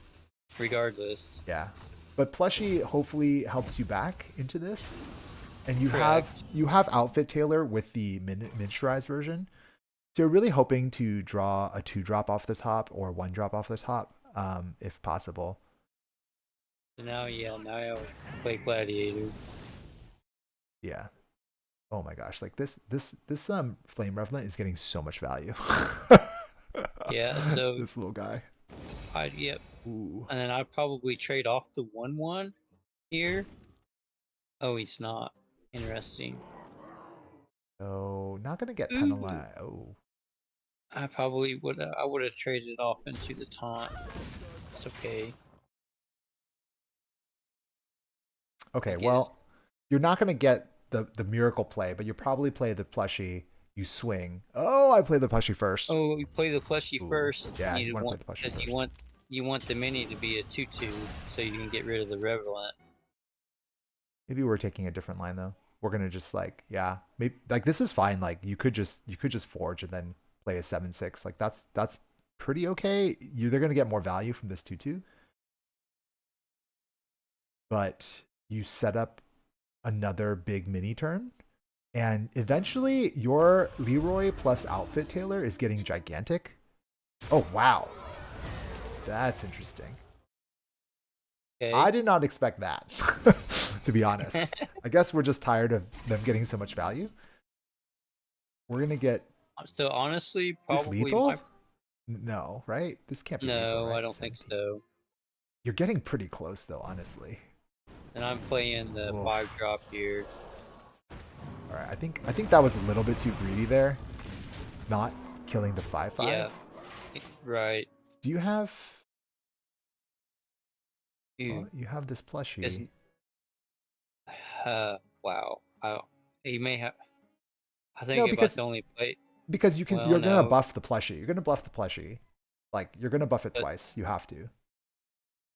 regardless. Yeah. But plushie hopefully helps you back into this. and you Correct. have Outfit Tailor with the miniaturized version. So you're really hoping to draw a 2-drop off the top or 1-drop off the top, if possible. So now, now I play Gladiator. Yeah. Oh my gosh, like this Flame Revenant is getting so much value. Yeah, so This little guy. yep. Ooh. And then I'd probably trade off the 1/1 here. Oh, he's not. Interesting. Oh, not gonna get Ooh. penalized. Oh. I probably would. I would have traded off into the taunt. It's okay. Okay, Like well, you're not gonna get the miracle play, but you probably play the plushie. You swing. Oh, I play the plushie first. Oh, you play the plushie Ooh. first. Yeah, you You want to play want the plushie because first. you want the mini to be a 2/2, so you can get rid of the Revelant. Maybe we're taking a different line though. We're gonna just like, yeah, maybe like this is fine. Like you could just forge and then play a 7/6. Like that's pretty okay. They're gonna get more value from this 2/2. But you set up another big mini turn, and eventually your Leroy plus Outfit Tailor is getting gigantic. Oh wow, that's interesting. Okay. I did not expect that, to be honest. I guess we're just tired of them getting so much value. We're gonna get So honestly, this probably lethal? my No, right? This can't be lethal, no, right? I don't think 17. so. You're getting pretty close though, honestly. And I'm playing the Oof. 5-drop here. All right, I think that was a little bit too greedy there, not killing the 5/5. Yeah. Right. Do you have? Ooh. Well, you have this plushie. Isn't- wow. He may have. I think No, if I only play. because you can. Well, You're gonna no. buff the plushie. You're gonna buff the plushie. Like you're gonna buff it But- twice. You have to.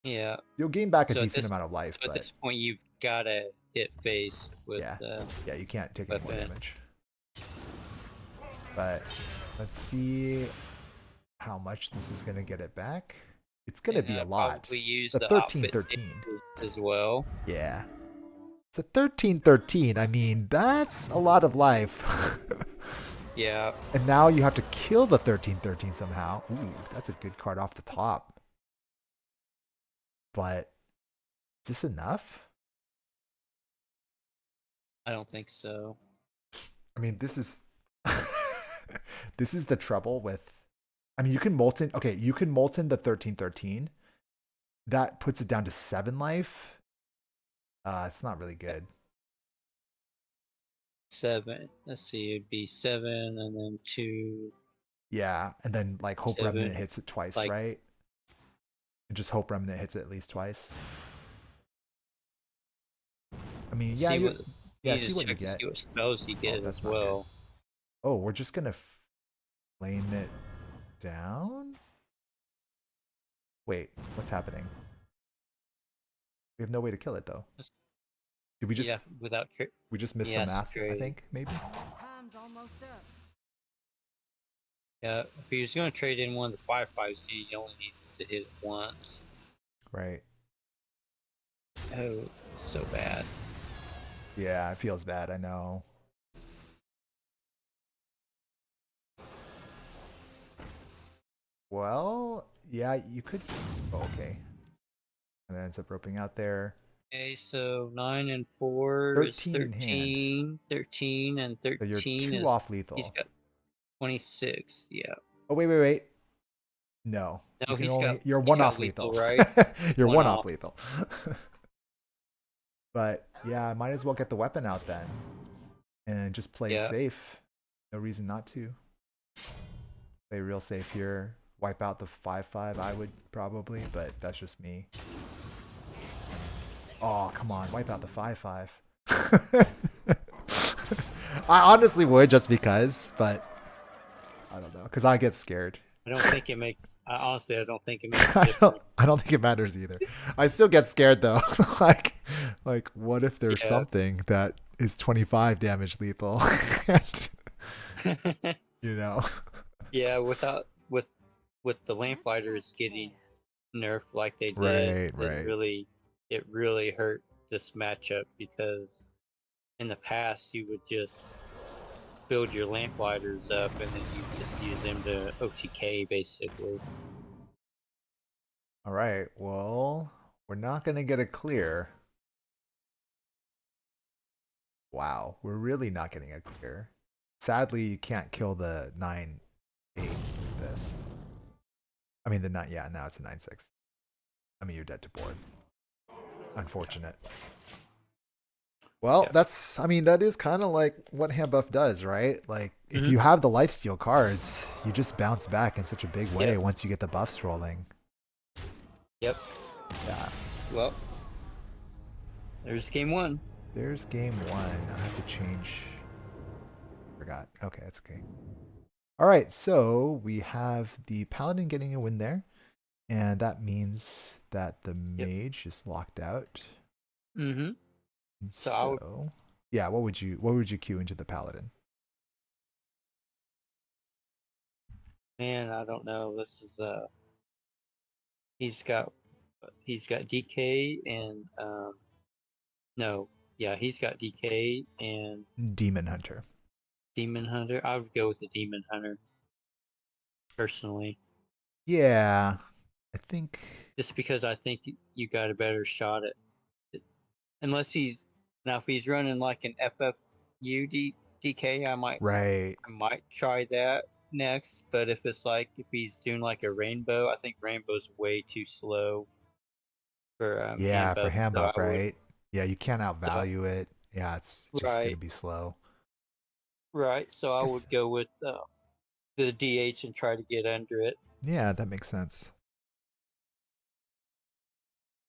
Yeah. You'll gain back a So at decent this- amount of life, So at but this point, you've gotta hit face with yeah, yeah, you can't take any more weapon. damage. But let's see how much this is gonna get it back. It's gonna and be a I'd lot. Probably use The the 13-13. as well. Yeah. It's a 13-13. I mean, that's a lot of life. Yeah. And now you have to kill the 13-13 somehow. Ooh, that's a good card off the top. But is this enough? I don't think so. I mean, this is this is the trouble with. I mean, you can molten. Okay, you can molten the 13-13. That puts it down to 7 life. It's not really good. 7. Let's see. It'd be 7 and then 2. Yeah, and then like Hope 7, Remnant hits it twice, like- right? And just Hope Remnant hits it at least twice. I mean, yeah, See you, what, yeah. you See just what you check to get. see what spells you get that's as not good. well. Oh, we're just gonna flame it down. Wait, what's happening? We have no way to kill it though. Did we just Yeah, without we just missed yes, some math? I trade. think maybe. Time's almost up. Yeah, if he was going to trade in one of the 5/5s, you only need to hit it once. Right. Oh, so bad. Yeah, it feels bad. I know. Well, yeah, you could. Oh, okay. And then ends up roping out there. Okay, so 9 and 4 is 13 in hand. 13. 13 and So 13 you're 2 is off lethal. he's got 26. Yeah. Oh wait. No. No, you he's can got- you're he's 1 got off lethal. lethal, right? You're One 1 off off. lethal. But yeah, I might as well get the weapon out then. And just play Yeah. safe. No reason not to. Play real safe here. Wipe out the 5/5, I would probably, but that's just me. Oh, come on. Wipe out the 5/5. I honestly would just because, but I don't know. Because I get scared. I don't think it makes. Honestly, I don't think it makes a difference. I don't think it matters either. I still get scared though. like what if there's Yeah. something that is 25 damage lethal? And, you know. Yeah, with the Lamplighters getting nerfed like they did, Right. it really hurt this matchup because in the past you would just build your lamplighters up and then you just use them to OTK basically. All right. Well, we're not going to get a clear. Wow. We're really not getting a clear. Sadly, you can't kill the 9-8 with this. I mean, the 9, yeah, now it's a 9-6. I mean, you're dead to board. Unfortunate. Well, Yeah. that's, I mean, that is kind of like what hand buff does, right? Like, if Mhm. you have the lifesteal cards, you just bounce back in such a big way Yeah. once you get the buffs rolling. Yep. Yeah. Well, there's game 1. There's game 1. I have to change. Forgot. Okay, that's okay. All right, so we have the paladin getting a win there, and that means that the mage is locked out. Mm-hmm. And So I would- so, yeah, what would you queue into the paladin? Man, I don't know. This is he's got DK and no, yeah, he's got DK and Demon Hunter. Demon Hunter. I would go with the Demon Hunter personally, Yeah, I think. just because I think you got a better shot at it. Unless he's now if he's running like an FFU DK, I might Right. try that next. But if he's doing like a Rainbow, I think Rainbow's way too slow for Yeah, for hand so buff, I would- right? Yeah, you can't outvalue it. Yeah, it's just gonna Right. be slow. Right, so I Guess- would go with the DH and try to get under it. Yeah, that makes sense.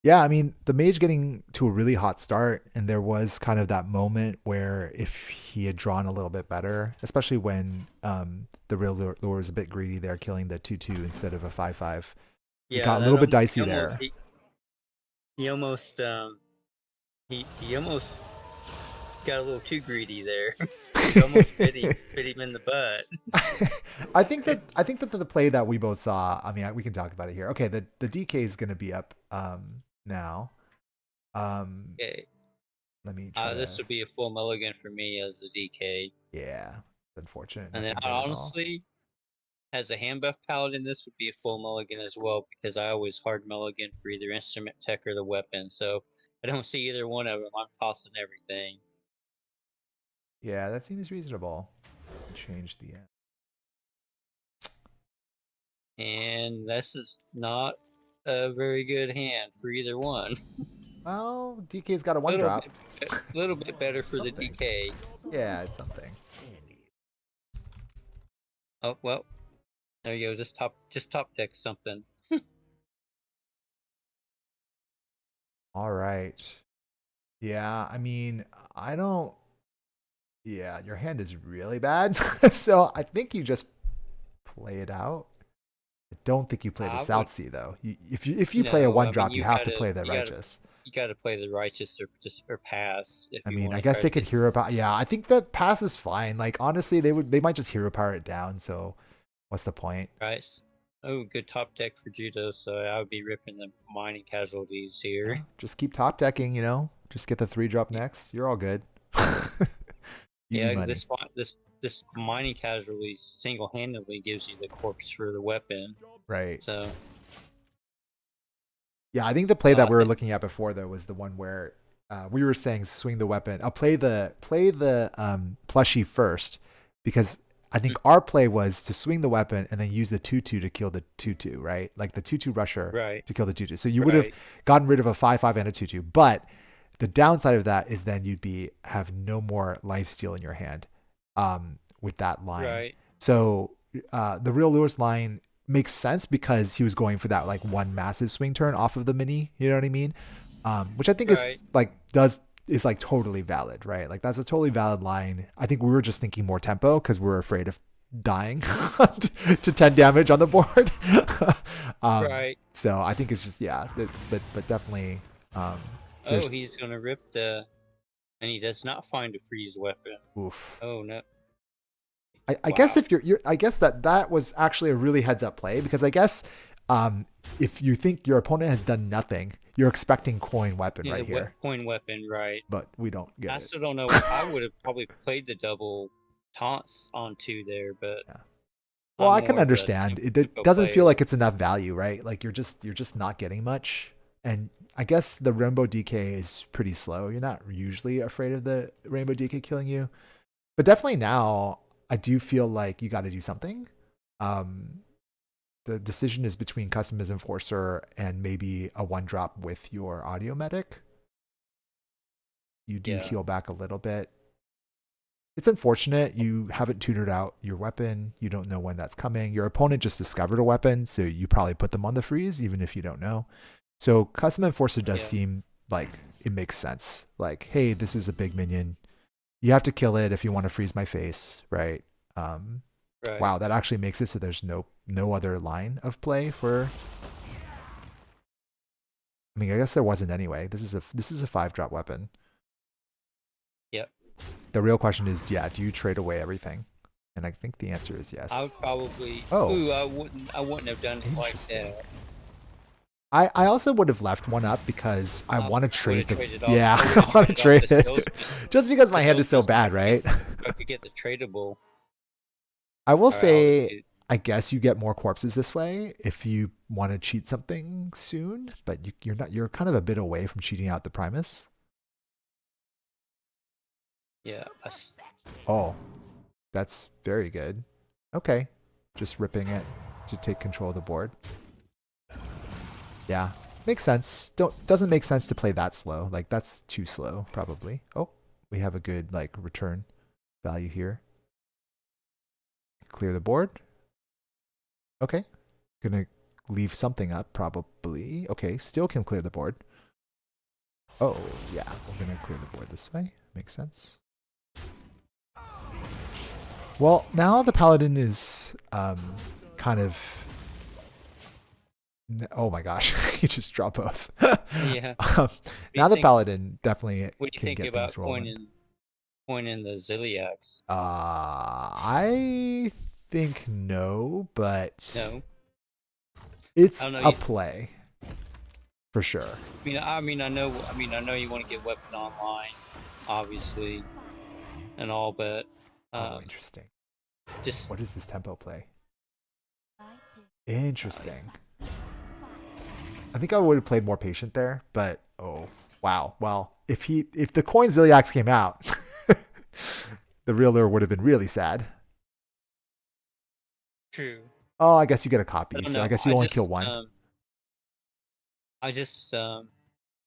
Yeah, I mean, the mage getting to a really hot start, and there was kind of that moment where if he had drawn a little bit better, especially when the real lure was a bit greedy there, killing the 2/2 instead of a 5/5. It got a that little bit almo- dicey he almo- there. He almost he almost got a little too greedy there. He almost bit him in the butt. I think that the play that we both saw. I mean, we can talk about it here. Okay, the DK is going to be up now. Okay, Let me try. this would be a full mulligan for me as the DK. Yeah, it's unfortunate. And then nothing good at all. honestly, as a hand buff paladin, this would be a full mulligan as well because I always hard mulligan for either instrument tech or the weapon. So I don't see either one of them. I'm tossing everything. Yeah, that seems reasonable. Change the end. And this is not a very good hand for either one. Well, DK's got a one drop. Little bit better for the Something. DK. Yeah, it's something. Oh well, there you go. Just top deck something. All right. Yeah, I mean, I don't. Yeah, your hand is really bad. So I think you just play it out. I don't think you play the I South would- Sea though. If you play a No, I one mean, drop, you you have to gotta- play the you gotta- Righteous. You got to play the righteous or pass. If I you mean, wanna I guess try they to could get- hero power. Yeah, I think that pass is fine. Like honestly, they might just hero power it down. So what's the point? Right. Oh, good top deck for judo. So I would be ripping the mining casualties here. Yeah, just keep top decking. Just get the 3-drop next. You're all good. Easy Yeah, money. this mining casualties single-handedly gives you the corpse for the weapon. Right. So Yeah, I think the play that I we were think- looking at before though was the one where we were saying swing the weapon. I'll play the plushie first because I think our play was to swing the weapon and then use the 2/2 to kill the 2/2, right? Like the 2/2 rusher right. to kill the 2/2. So you would have Right. gotten rid of a 5/5 and a 2/2. But the downside of that is then you'd have no more lifesteal in your hand with that line. Right. So the real Lewis line makes sense because he was going for that like one massive swing turn off of the mini. You know what I mean? Which I think Right. is like totally valid, right? Like that's a totally valid line. I think we were just thinking more tempo because we were afraid of dying to 10 damage on the board. Right. So I think it's just but definitely. Oh, there's- he's gonna rip the, and he does not find a freeze weapon. Oof. Oh no. I guess Wow. if you're I guess that was actually a really heads up play because I guess if you think your opponent has done nothing, You're expecting coin weapon Yeah, right the here, coin weapon, right? but we don't I get it. still don't know. I would have probably played the double taunts onto there, but Yeah. Well, I'm I can more of a understand. It tempo doesn't feel player. like it's enough value, right? Like you're just not getting much. And I guess the Rainbow DK is pretty slow. You're not usually afraid of the Rainbow DK killing you. But definitely now, I do feel like you got to do something. The decision is between Custom as Enforcer and maybe a one drop with your Audio Medic. You do Yeah. heal back a little bit. It's unfortunate you haven't tutored out your weapon. You don't know when that's coming. Your opponent just discovered a weapon, so you probably put them on the freeze, even if you don't know. So Custom Enforcer does Yeah. seem like it makes sense. Like, hey, this is a big minion. You have to kill it if you want to freeze my face, right? Right. Wow, that actually makes it so there's no other line of play for. I mean, I guess there wasn't anyway. This is a 5-drop weapon. Yep. The real question is, yeah, do you trade away everything? And I think the answer is yes. I would probably. Oh. Ooh, I wouldn't have done it like Interesting. that. I also would have left one up because I want to trade the. traded off- Yeah, I I would've want to traded trade off it. the skills. Just because my The hand is so skills bad, right? If I could get the tradable. I will Alright, say, obviously- I guess you get more corpses this way if you want to cheat something soon, but you're not. You're kind of a bit away from cheating out the Primus. Yeah. Oh, that's very good. Okay, just ripping it to take control of the board. Yeah, makes sense. Doesn't make sense to play that slow. Like that's too slow, probably. Oh, we have a good like return value here. Clear the board. Okay, gonna leave something up probably. Okay, still can clear the board. Oh yeah, we're gonna clear the board this way. Makes sense. Well, now the paladin is kind of. Oh my gosh, he just dropped both. Yeah. Now do you the think- paladin definitely What do you can think get about things rolling. coining the Ziliax? I think no, but No. it's I don't know, a you- play for sure. I mean, I know you want to get weapon online, obviously, and all, but Oh, interesting. just What is this tempo play? Interesting. I think I would have played more patient there, but oh wow. Well, if the coin Ziliax came out, the real lure would have been really sad. true. Oh, I guess you get a copy, I don't so know. I guess you only kill just, one.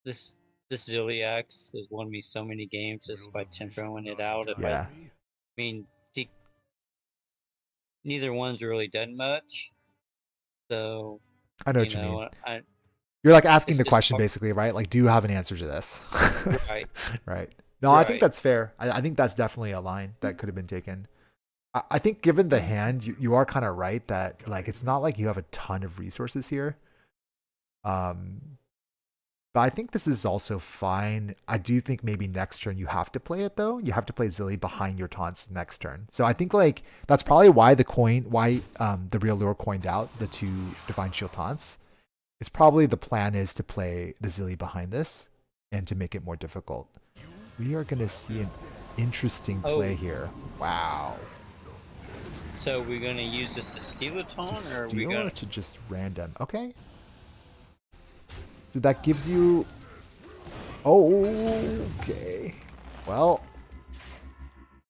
This Ziliax has won me so many games just by tempoing it out. Yeah. I mean, neither one's really done much, so I know what you mean. I You're like asking it's the just question hard- basically, right? Like, do you have an answer to this? right. Right. No, I think Right. that's fair. I think that's definitely a line that could have been taken. I think given the hand, you are kind of right that like it's not like you have a ton of resources here. But I think this is also fine. I do think maybe next turn you have to play it though. You have to play Zilly behind your taunts next turn. So I think like that's probably why the real lure coined out the 2 Divine Shield taunts. It's probably the plan is to play the Zilly behind this and to make it more difficult. We are gonna see an interesting play Oh. here. Wow. So we're gonna use this to steal a taunt, To or are we steal gonna? or to just random? Okay. So that gives you. Oh, okay. Well.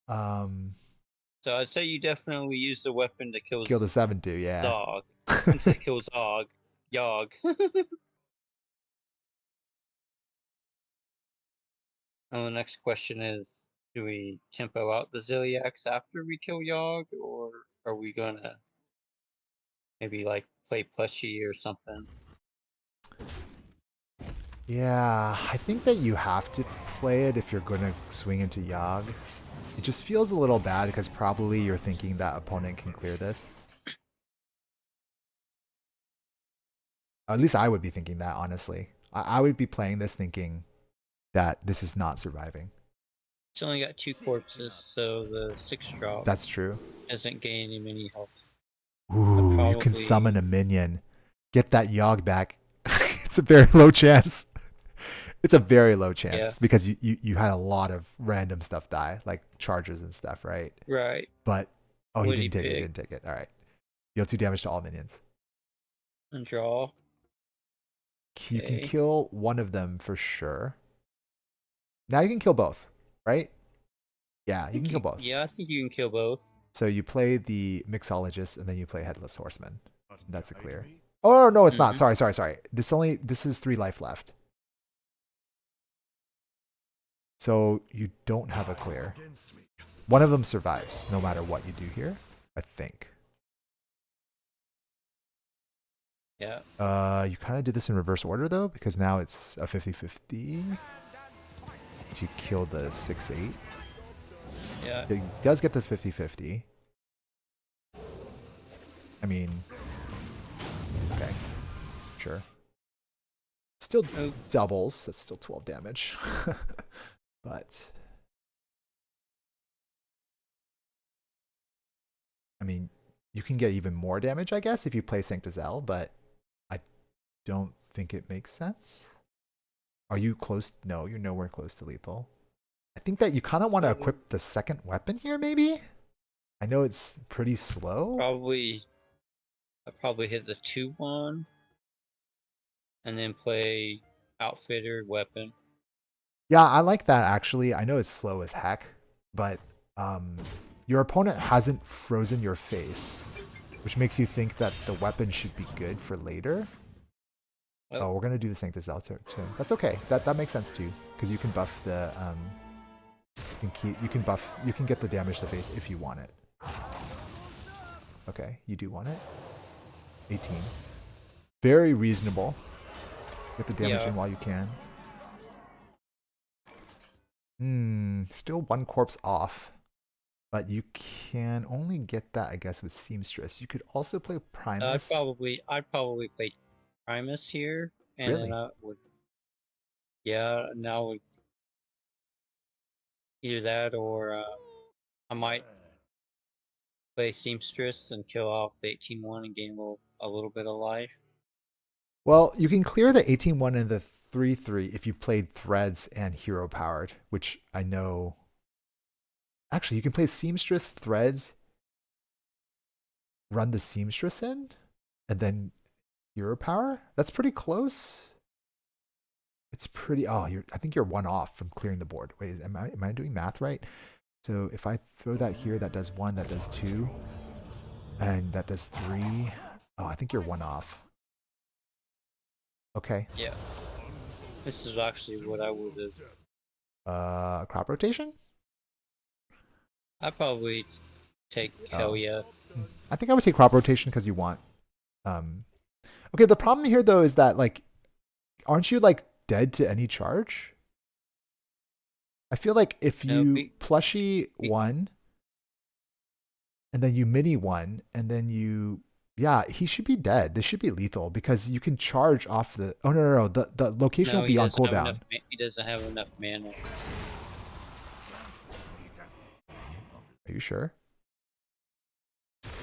So I'd say you definitely use the weapon to kill, Kill the 7-2, yeah. Zog. To kill Zog. Yogg. And the next question is, do we tempo out the Ziliax after we kill Yogg, or are we gonna maybe like play plushie or something? Yeah, I think that you have to play it if you're going to swing into Yogg. It just feels a little bad because probably you're thinking that opponent can clear this. At least I would be thinking that, honestly. I would be playing this thinking that this is not surviving. It's only got 2 corpses, so the 6 drop That's true. isn't gaining any health. Ooh, you can probably- summon a minion. Get that Yogg back. It's a very low chance. It's a very low chance Yeah. because you had a lot of random stuff die, like charges and stuff, right? Right. But oh, he What'd didn't he take it. He pick? didn't take it. All right. Deal 2 damage to all minions. And draw. You can Okay. kill one of them for sure. Now you can kill both, right? Yeah, you can kill both. Yeah, I think you can kill both. So you play the Mixologist and then you play Headless Horseman. That's a clear. Oh no, it's not. Mhm. Sorry. This is 3 life left. So you don't have a clear. One of them survives no matter what you do here, I think. Yeah. You kind of did this in reverse order though, because now it's a 50-50 to kill the 6/8. Yeah. It does get the 50-50. I mean, okay, sure. Still Oh. doubles. That's still 12 damage. But I mean, you can get even more damage, I guess, if you play Sanctizel, but I don't think it makes sense. Are you close? No, you're nowhere close to lethal. I think that you kind of want to equip the second weapon here, maybe? I know it's pretty slow. I probably hit the 2-1. And then play outfitter weapon. Yeah, I like that actually. I know it's slow as heck, but your opponent hasn't frozen your face, which makes you think that the weapon should be good for later. Well, Oh, we're gonna do the Sanctizel too. That's okay. That makes sense too, because you can buff the you can get the damage to face if you want it. Okay, you do want it. 18. Very reasonable. Get the damage Yeah. in while you can. Still 1 corpse off. But you can only get that, I guess, with Seamstress. You could also play Primus. I'd probably play Primus here, and Really? then I would. Yeah, now would either that or I might play Seamstress and kill off the 18-1 and gain a little bit of life. Well, you can clear the 18-1 and the 3/3 if you played Threads and Hero Powered, which I know. Actually, you can play Seamstress, Threads, run the Seamstress in, and then Hero Power. That's pretty close. It's pretty. Oh, I think you're 1 off from clearing the board. Wait, am I doing math right? So if I throw that here, that does 1, that does 2, and that does 3. Oh, I think you're 1 off. Okay. Yeah. This is actually what I would have. Crop rotation? I'd probably take Hell Yeah. I think I would take crop rotation because you want. Okay, the problem here though is that like, aren't you like dead to any charge? I feel like if No, you plushie 1, and then you mini 1, and then you, yeah, he should be dead. This should be lethal because you can charge off the. Oh no, the location No, will be on cooldown. He doesn't have enough mana. Are you sure?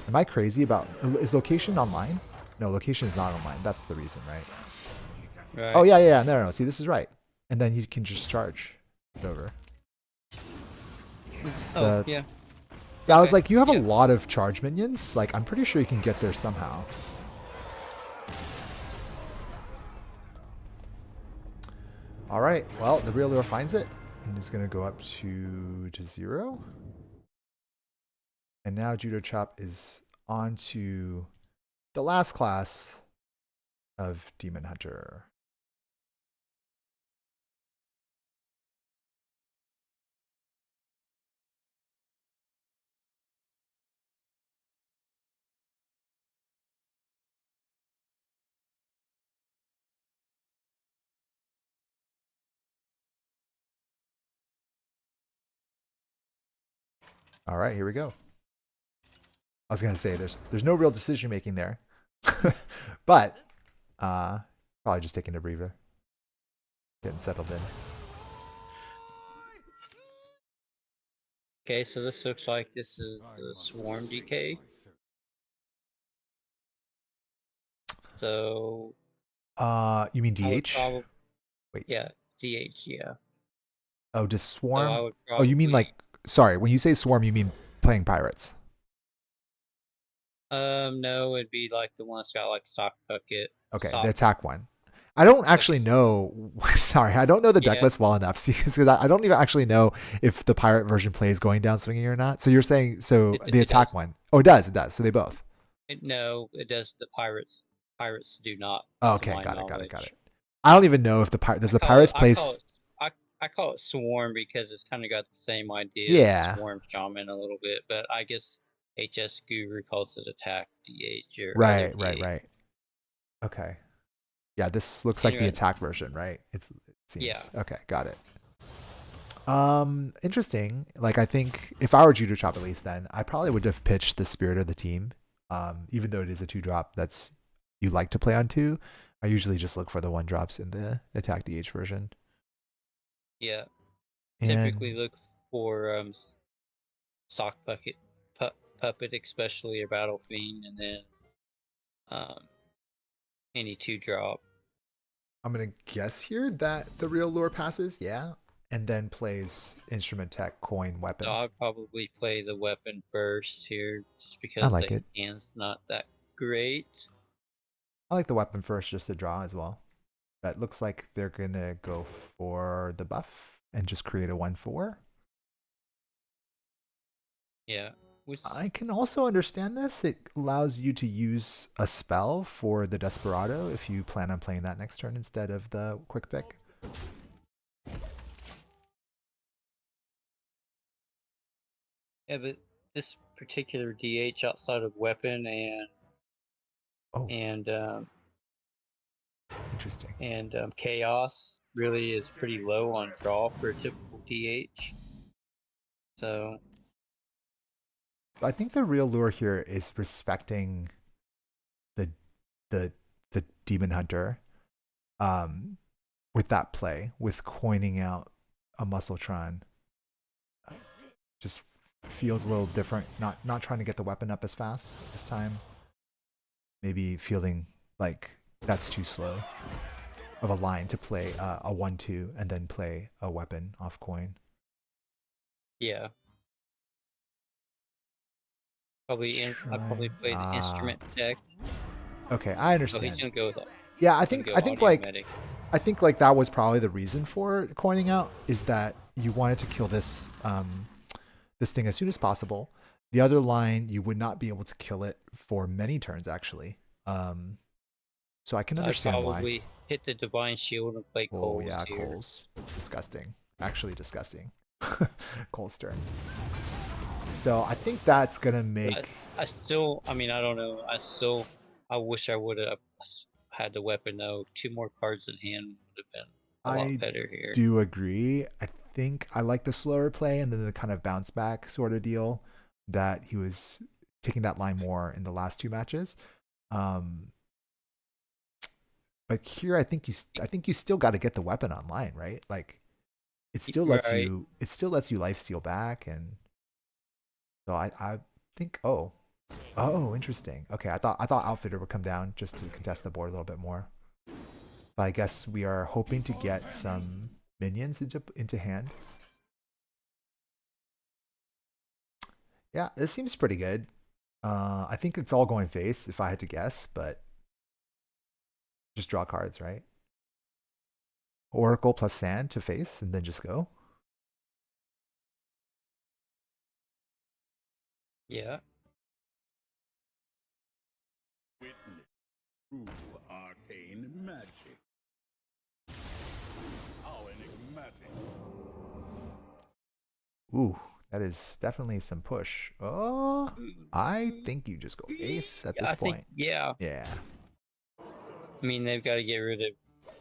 Am I crazy about? Is location online? No, location is not online. That's the reason, right? Right. Oh yeah. No. See, this is right. And then you can just charge it over. Oh yeah. Yeah, I was Okay, like, you have a yeah. lot of charge minions. Like, I'm pretty sure you can get there somehow. All right. Well, the real lure finds it and is going to go up to 0. And now Judo Chop is on to the last class of Demon Hunter. All right, here we go. I was gonna say there's no real decision making there, but probably just taking a breather, getting settled in. Okay, so this looks like this is the Swarm DK. So You mean I would DH? probably Wait. yeah, DH, yeah. Oh, just So I swarm. would Oh, you mean probably like? Sorry, when you say swarm, you mean playing pirates? no, it'd be like the one that's got like Okay, the sock attack one. I don't actually bucket. know. Sorry, I don't know the deck Yeah, list well enough because I don't even actually know if the pirate version plays going down swinging or not. So you're saying so the it does. attack one? Oh, it does. It does. So they both. No, it does. The pirates do not, Oh, to okay, my got it, got it, got it. knowledge. I don't even know if the pirate does I the call it pirates I call place. it I call it swarm because it's kind of got the same idea as Yeah, swarm shaman a little bit, but I guess HS Guru calls it attack DH or other right, right, DH. right. Okay. Yeah, this looks like the Anyway, attack version, right? It yeah, seems. Okay, got it. Interesting. Like I think if I were Judo Chop at least then I probably would have pitched the spirit of the team. Even though it is a 2-drop that's you like to play on 2, I usually just look for the 1-drops in the attack DH version. yeah. Typically And look for sock bucket puppet, especially or battle fiend, and then um any 2-drop. I'm gonna guess here that the real lure passes, yeah. And then plays instrument tech, coin, So weapon. I'd probably play the weapon first here, just I because like the it. hand's not that great. I like the weapon first just to draw as well. That looks like they're gonna go for the buff and just create a 1/4. Yeah, which I can also understand this. It allows you to use a spell for the Desperado if you plan on playing that next turn instead of the quick pick. yeah, but this particular DH outside of weapon Oh, and interesting. chaos really is pretty low on draw for a typical DH. So I think the real lure here is respecting the the the Demon Hunter with that play, with coining out a Muscletron. Just feels a little different. Not trying to get the weapon up as fast this time. Maybe feeling like that's too slow of a line to play a 1/2 and then play a weapon off coin. yeah, I probably Shrines. play the instrument deck. Okay, I Oh, he's understand. gonna go with Yeah, I gonna think go I think audio like medic. I think like that was probably the reason for coining out is that you wanted to kill this this thing as soon as possible. The other line you would not be able to kill it for many turns actually. So I can I'd understand why. probably hit the divine shield and play Oh Coles yeah, here. Cole's disgusting. Actually disgusting. Cole's turn. So I think that's gonna make. I still, I mean, I don't know. I wish I would have had the weapon though. 2 more cards in hand would have been a lot I better here. do agree. I think I like the slower play and then the kind of bounce back sort of deal that he was taking that line more in the last 2 matches. Um, but here I think you still got to get the weapon online, right? Like Right. it still lets you life steal back, and so I think oh interesting. Okay, I thought Outfitter would come down just to contest the board a little bit more. But I guess we are hoping to get some minions into hand. Yeah, this seems pretty good. I think it's all going face if I had to guess, but just draw cards, right? Oracle plus Sand to face and then just go. Yeah. Witness true arcane magic. How enigmatic. Ooh, that is definitely some push. Oh, I think you just go face at this I think, point. yeah. Yeah. I mean, they've got to get rid of.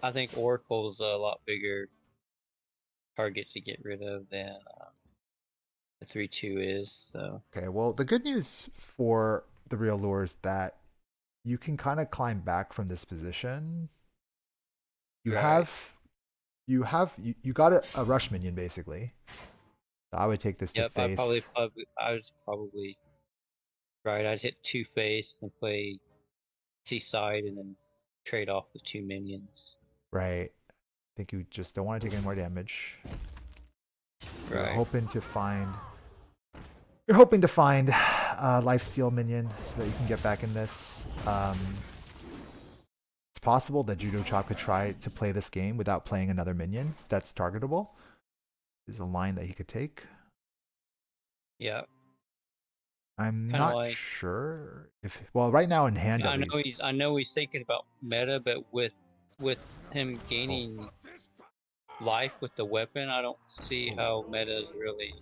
I think Oracle's a lot bigger target to get rid of than the 3/2 is. So Okay, well, the good news for the real lure is that you can kind of climb back from this position. You Right. you got a rush minion basically. So I would take this to Yep, face. I was probably right. I'd hit 2 face and play Seaside and then trade off with 2 minions. Right. I think you just don't want to take any more damage. You're Right. hoping to find. You're hoping to find a lifesteal minion so that you can get back in this. It's possible that Judo Chop could try to play this game without playing another minion that's targetable. Is a line that he could take. Yeah. I'm Kinda not like- sure if. Well, right now in hand I at know least. I know he's thinking about meta, but with him gaining life with the weapon, I don't see how meta is really.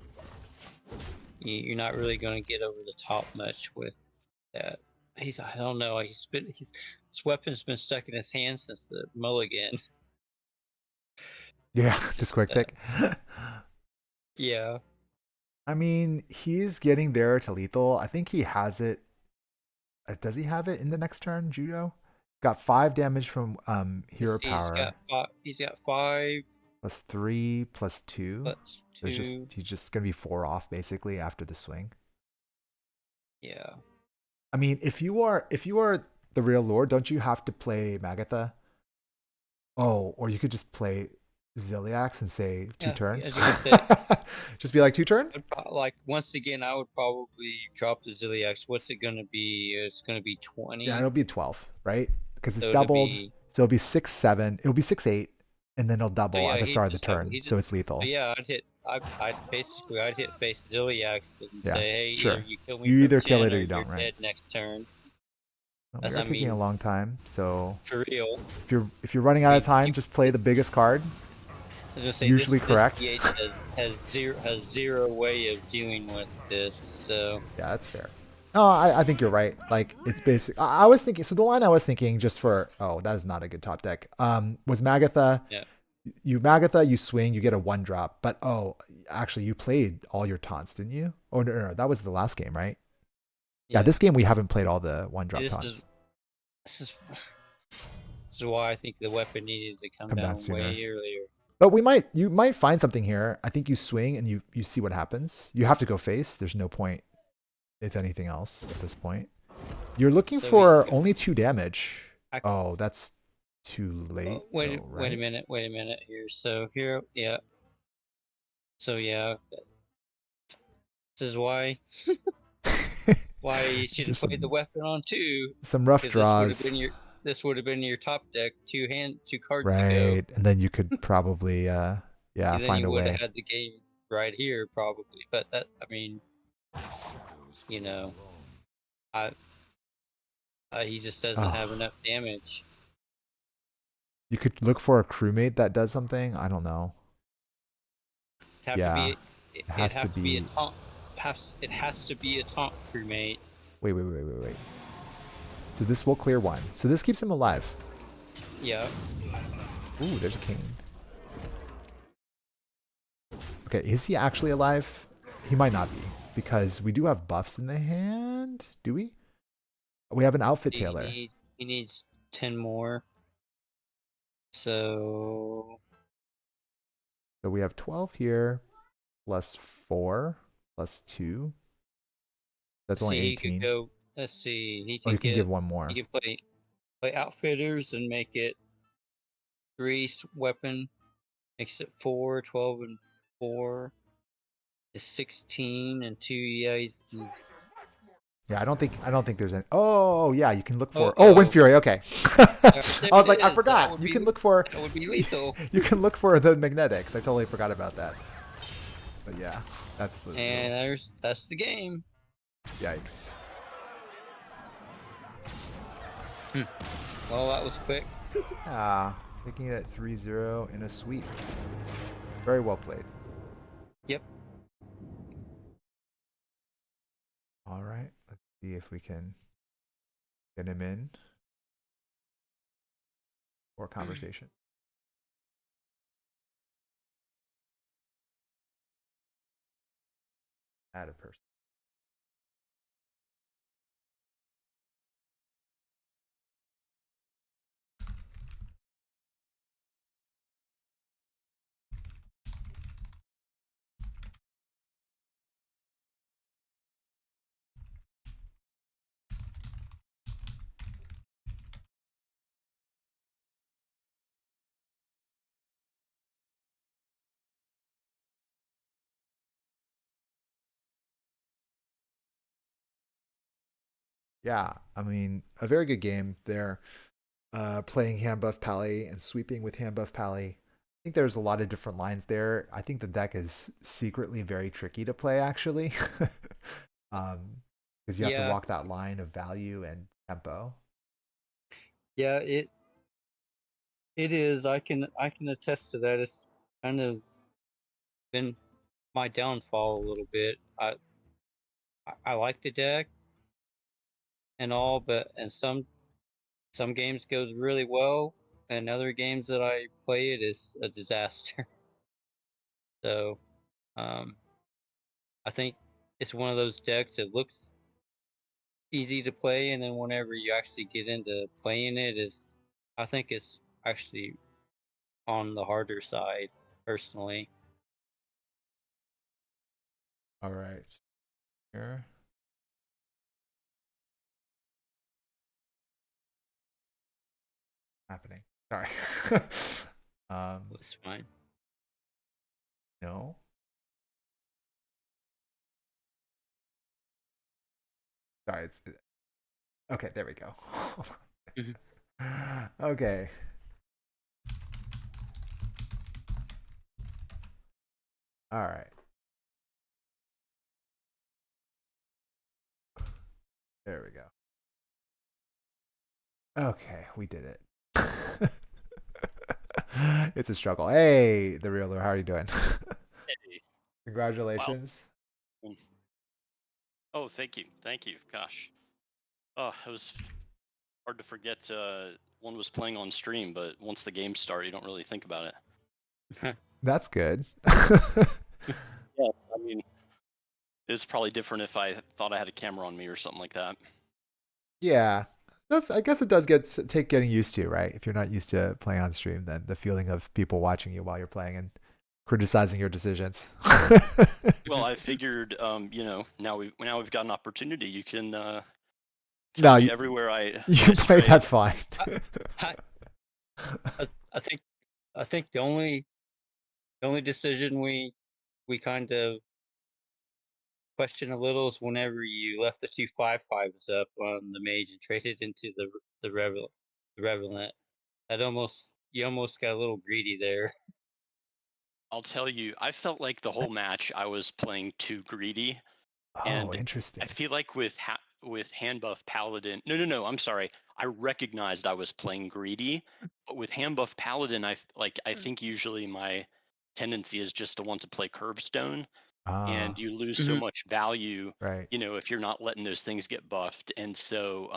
You're not really going to get over the top much with that. I don't know. His weapon's been stuck in his hand since the mulligan. Yeah, It's this just, quick pick. Yeah. I mean, he's getting there to lethal. I think he has it. Does he have it in the next turn, Judo? Got 5 damage from hero power. He's got 5 Plus 3 plus 2. plus So it's 2. he's just gonna be 4 off basically after the swing. Yeah. I mean, if you are the real Lord, don't you have to play Magatha? Oh, or you could just play Ziliax and say 2 Yeah, turn. as you can Just be like 2 turn? Like once again, I would probably drop the Ziliax. What's it gonna be? It's gonna be 20. Yeah, it'll be 12, right? Because it's So it'll doubled. be- So it'll be 6, 7. It'll be 6, 8, and then it'll double yeah, at the he start of the just double- turn. he So just- it's lethal. So yeah, I'd hit face Ziliax and Yeah, say, hey, sure. either you kill me. You for either kill 10 it or you you're don't, right? Dead next turn. Well, as we are I taking a mean- long time, so For real. if you're running out of time, you- just play the biggest card. I was gonna say, Usually this correct. PH has zero way of dealing with this. So Yeah, that's fair. No, I think you're right. Like it's basic. I was thinking. So the line I was thinking, just for that is not a good top deck. Was Magatha. Yeah. You Magatha, you swing, you get a 1-drop. But actually, you played all your taunts, didn't you? Oh no, that was the last game, right? Yeah, this game we haven't played all the 1-drop this taunts. is why I think the weapon needed to come Come down down sooner. way earlier. But you might find something here. I think you swing and you see what happens. You have to go face. There's no point, if anything else, at this point. You're looking So for we- only 2 damage. I- Oh, that's too late. Oh, wait though, a right? minute here. So here, yeah. So yeah, this is why you should have These are played the weapon on 2. Some rough 'cause draws. This would have been your top deck, 2 cards ago. Right. And then you could probably And then find you a would way. have had the game right here probably. But that, I mean, you know, he just doesn't Oh. have enough damage. You could look for a crewmate that does something. I don't know. Have Yeah, to be, it has to be a be- taunt. It has to be a taunt crewmate. Wait. So this will clear 1. So this keeps him alive. Yeah. Ooh, there's a king. Okay, is he actually alive? He might not be, because we do have buffs in the hand. Do we? We have an outfit tailor. He needs 10 more. So So we have 12 here, plus 4, plus 2. That's only he 18. could go. Let's see. He Oh, can you can get. give 1 more. He can play outfitters and make it 3 weapon. Makes it 4, 12, and 4 is 16, and 2. Yeah, he's Yeah, I don't think there's any. Oh, yeah, you can look for. Oh, Oh, Wind oh. Fury. Okay. there I was it like, I is, forgot. that would You be can le- look for. that would be lethal. You can look for the magnetics. I totally forgot about that. But yeah, that's the. And that's the game. Yikes. Well, that was quick. Taking it at 3-0 in a sweep. Very well played. Yep. All right. Let's see if we can get him in for conversation. Add a person. Yeah, I mean, a very good game there. Playing hand buff Pally and sweeping with hand buff Pally. I think there's a lot of different lines there. I think the deck is secretly very tricky to play, actually, because you have to Yeah, walk that line of value and tempo. yeah, it is. I can attest to that. It's kind of been my downfall a little bit. I like the deck and all, but and some games goes really well, and other games that I play it is a disaster. So, um, I think it's one of those decks that looks easy to play, and then whenever you actually get into playing it, is I think it's actually on the harder side, personally. All right, here happening. Sorry. um, It's fine. no. Sorry. Okay. There we go. Mhm. Okay. All right. There we go. Okay, we did it. It's a struggle. Hey, the realer, how are you doing? Hey, wow. Congratulations. Mm. Oh, thank you. Thank you. Gosh. Oh, it was hard to forget one was playing on stream, but once the game started, you don't really think about it. That's good. Yeah, I mean, it's probably different if I thought I had a camera on me or something like that. Yeah. I guess it does take getting used to, right? If you're not used to playing on stream, then the feeling of people watching you while you're playing and criticizing your decisions. Well, I figured, now we've got an opportunity. You can tell No, me you, everywhere I you played stray. that fine. I, I think the only decision we kind of question a little is whenever you left the 2/5/5s up on the mage and traded into the revenant. That almost you almost got a little greedy there. I'll tell you, I felt like the whole match I was playing too greedy. Oh, And I interesting. feel like with hand buff paladin, no, I'm sorry. I recognized I was playing greedy, but with hand buff paladin, I think usually my tendency is just to want to play curbstone, and Ah, you lose so Mhm. much value, right. if you're not letting those things get buffed. And so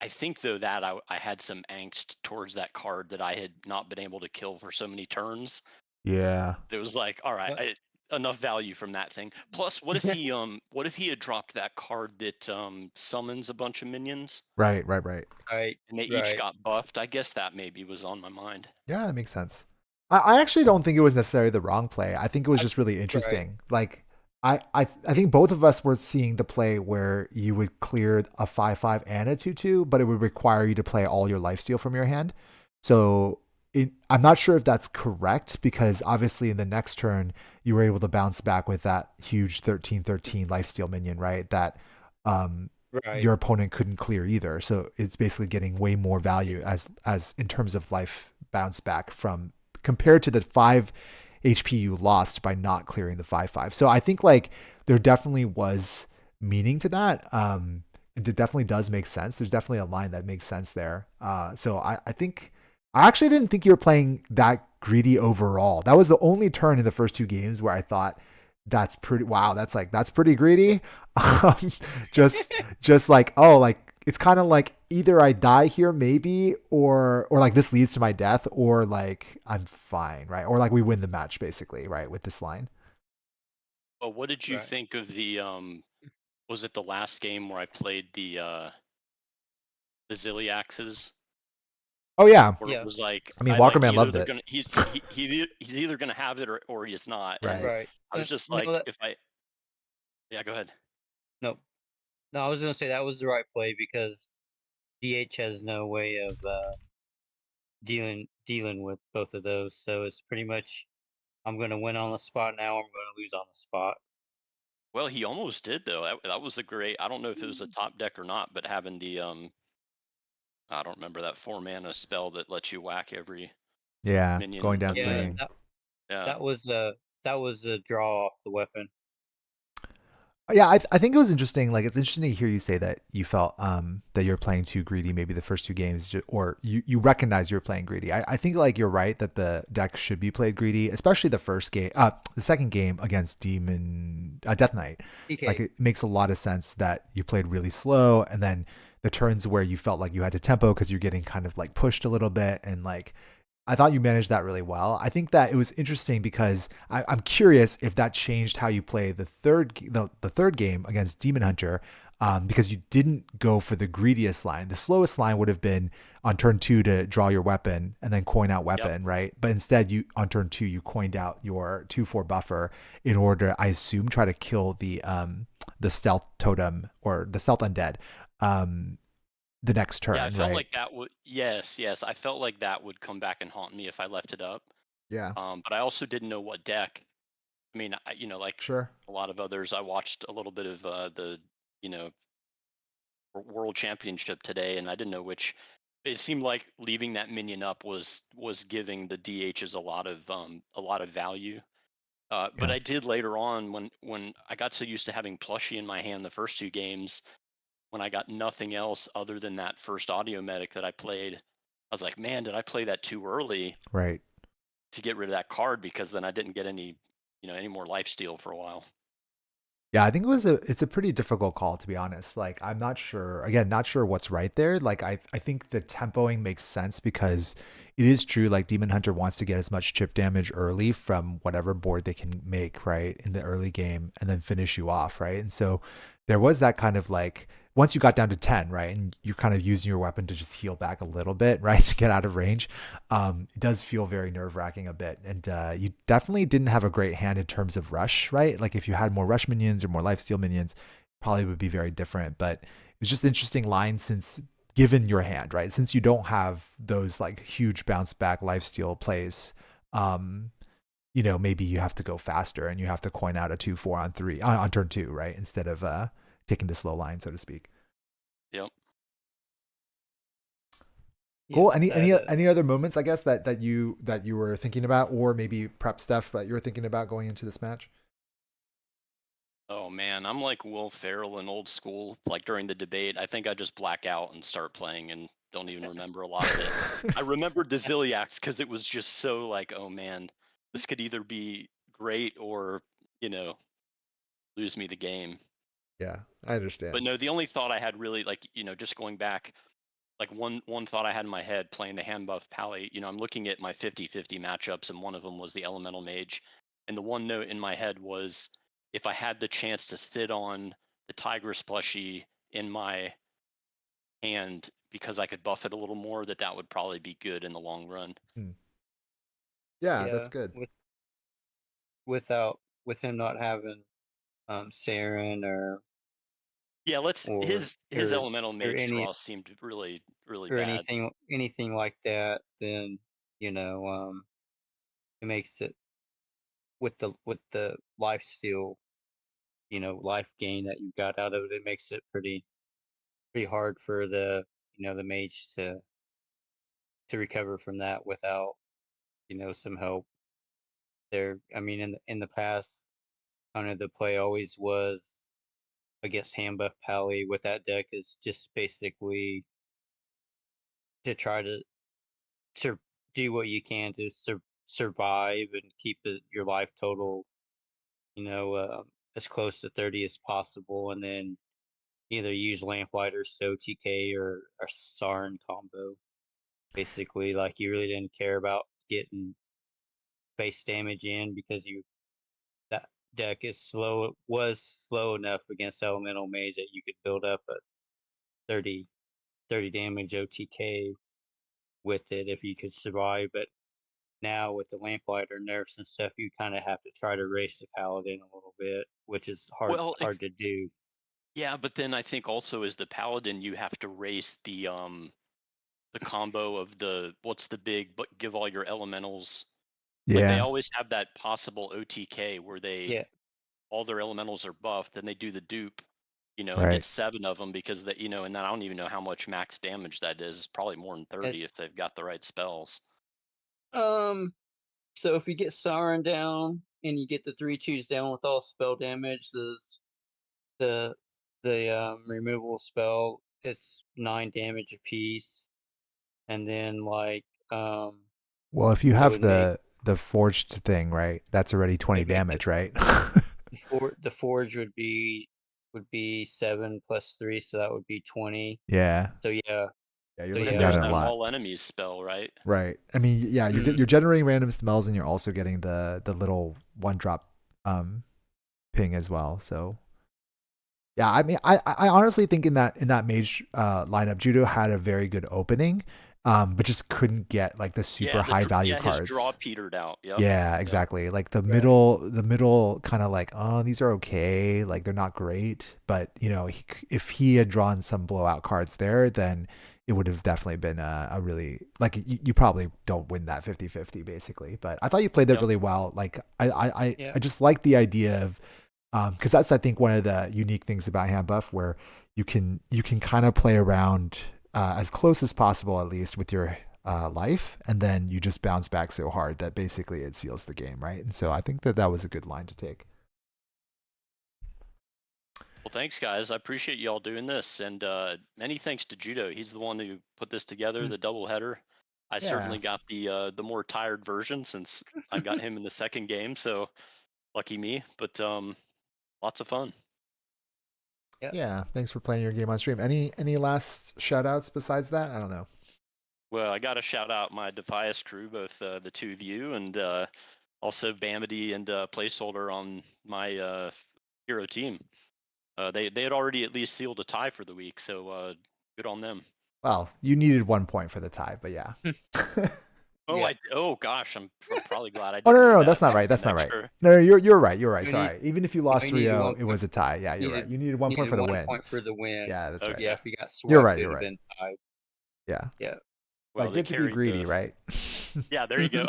I think though that I had some angst towards that card that I had not been able to kill for so many turns. Yeah. It was like, all right, Uh, enough value from that thing. Plus, what if he had dropped that card that summons a bunch of minions Right, right, right. right, and they each right. got buffed? I guess that maybe was on my mind. Yeah, that makes sense. I actually don't think it was necessarily the wrong play. I think it was I, just really right. interesting. Like I think both of us were seeing the play where you would clear a 5/5 and a 2/2, but it would require you to play all your lifesteal from your hand. So I'm not sure if that's correct because obviously in the next turn you were able to bounce back with that huge 13/13 lifesteal minion, right? That um Right. your opponent couldn't clear either. So it's basically getting way more value as in terms of life bounce back from compared to the 5 HP you lost by not clearing the 5/5. So I think like there definitely was meaning to that. It definitely does make sense. There's definitely a line that makes sense there. So I think I actually didn't think you were playing that greedy overall. That was the only turn in the first two games where I thought that's pretty wow, that's pretty greedy. Um, just just like oh like it's kind of like either I die here maybe or like this leads to my death or like I'm fine, right? Or like we win the match basically, right, with this line. But what did you Right. think of the was it the last game where I played the Ziliaxes? Oh yeah. Where it Yeah. was like I mean I like Walkerman either loved they're it. gonna he's either gonna have it or he's not. And Right. Right. I was just No, like, if I yeah, go ahead. no, no. I was gonna say that was the right play because DH has no way of dealing with both of those. So it's pretty much I'm gonna win on the spot now. I'm gonna lose on the spot. Well, he almost did though. That was a great. I don't know if it was a top deck or not, but having the I don't remember that 4 mana spell that lets you whack every Yeah, minion going down Yeah, swinging. Yeah. that was a draw off the weapon. Yeah, I think it was interesting. Like, it's interesting to hear you say that you felt that you're playing too greedy, maybe the first two games, or you recognize you're playing greedy. I think like you're right that the deck should be played greedy, especially the first game, the second game against Demon Death Knight. Like, DK. it makes a lot of sense that you played really slow, and then the turns where you felt like you had to tempo because you're getting kind of like pushed a little bit, and like I thought you managed that really well. I think that it was interesting because I'm curious if that changed how you play the third game against Demon Hunter, because you didn't go for the greediest line. The slowest line would have been on turn 2 to draw your weapon and then coin out Yep. weapon, right? But instead, you on turn 2 you coined out your 2/4 buffer in order, I assume, try to kill the stealth totem or the stealth undead. Um, the next Yeah, I turn, felt right? like that would. Yes. I felt like that would come back and haunt me if I left it up. Yeah, But I also didn't know what deck. I mean, like sure. a lot of others, I watched a little bit of the you know World Championship today, and I didn't know which. It seemed like leaving that minion up was giving the DHs a lot of value. But Yeah. I did later on when I got so used to having plushie in my hand the first two games, when I got nothing else other than that first audio medic that I played, I was like, man, did I play that too early Right. to get rid of that card? Because then I didn't get any more life steal for a while. Yeah, I think it's a pretty difficult call, to be honest. Like, I'm not sure, again, not sure what's right there. Like, I think the tempoing makes sense because it is true, like Demon Hunter wants to get as much chip damage early from whatever board they can make, right, in the early game and then finish you off, right? And so there was that kind of like once you got down to 10, right, and you're kind of using your weapon to just heal back a little bit, right, to get out of range, it does feel very nerve wracking a bit. And you definitely didn't have a great hand in terms of rush, right? Like, if you had more rush minions or more lifesteal minions, probably would be very different. But it's just interesting line since given your hand, right? Since you don't have those like huge bounce back lifesteal plays, um, maybe you have to go faster and you have to coin out a 2/4 on 3 on turn 2, right? Instead of taking the slow line, so to speak. Yep. Yeah, Cool. Any that any other moments, I guess, that you were thinking about, or maybe prep stuff that you were thinking about going into this match? Oh man, I'm like Will Ferrell in old school. Like during the debate, I think I just black out and start playing and don't even remember a lot of it. I remembered the Ziliacs because it was just so like, oh man, this could either be great or you know lose me the game. Yeah, I But understand. no, the only thought I had really like just going back, like one thought I had in my head playing the hand buff Pally. I'm looking at my 50-50 matchups, and one of them was the Elemental Mage, and the one note in my head was if I had the chance to sit on the Tigress plushie in my hand because I could buff it a little more, that would probably be good in the long run. Hmm. Yeah, that's yeah, good. with him not having Saren Yeah, let's or his or Elemental or Mage any draw seemed really really or bad. anything like that, then you know it makes it with the life steal, life gain that you got out of it, it makes it pretty hard for the mage to recover from that without some help there. I mean, in the past, kind of the play always was against Handbuff Pally with that deck is just basically to try to sur- do what you can to survive and keep your life total, as close to 30 as possible, and then either use Lamplighter, TK, or Sarn combo. Basically, like you really didn't care about getting base damage in because that deck was slow enough against Elemental Mage that you could build up a 30 damage OTK with it if you could survive. But now with the Lamplighter nerfs and stuff, you kind of have to try to race the Paladin a little bit, which is hard Well, hard to do. yeah, but then I think also as the Paladin, you have to race the combo of the what's the big but give all your elementals. Like they Yeah. always have that possible OTK where they Yeah, all their elementals are buffed, then they do the dupe, and Right. get 7 of them because that, and then I don't even know how much max damage that is. It's probably more than 30 Yes. if they've got the right spells. So if you get Siren down and you get the 3/2s down with all spell damage, the removal spell, it's 9 damage apiece, and then Well, if you it have would make the forged thing, right? That's already 20 it'd make damage, right? the forge would be 7 plus 3, so that would be 20. Yeah. So yeah, Yeah, you're So looking And yeah, down there's at a that lot. all enemies spell, right? Right. I mean, yeah, Mhm. you're generating random spells and you're also getting the little 1-drop ping as well. So yeah, I mean, I honestly think in that mage lineup, Judo had a very good opening, but just couldn't get like the super Yeah, high value his cards. draw petered out. Yep. Yeah, Yep. exactly. Like the Right. middle kind of like, oh, these are okay. Like they're not great, but if he had drawn some blowout cards there, then it would have definitely been a really like you probably don't win that 50-50 basically. But I thought you played that Yep. really well. Like Yeah. I just like the idea of because that's I think one of the unique things about hand buff where you can kind of play around as close as possible at least with your life, and then you just bounce back so hard that basically it seals the game, right? And so I think that was a good line to take. Well, thanks, guys. I appreciate you all doing this, and many thanks to Judo. He's the one who put this together, the double header. I certainly got the more tired version since I got him in the second game, so lucky me. But lots of fun. Yeah, thanks for playing your game on stream. Any last shout outs besides that? I don't know. Well, I got to shout out my Defias crew, both the two of you, and also Bamity and Placeholder on my hero team. They had already at least sealed a tie for the week, so good on them. Well, you needed 1 point for the tie, but yeah. Oh, Yeah. oh gosh, I'm probably glad I. Oh Didn't no, do that. that's not right. That's not right. No, you're right. You're right. You Sorry. Even if you lost you needed 3-0, 1 it was a tie. Yeah, you're right. You needed 1 point needed for the 1 win. point for the win. Yeah, that's right. Okay. Yeah, if you got swept, You're right, it you're would have right. been tied. Yeah. Yeah. Well, Like they good to be carried greedy, the. right? Yeah, there you go.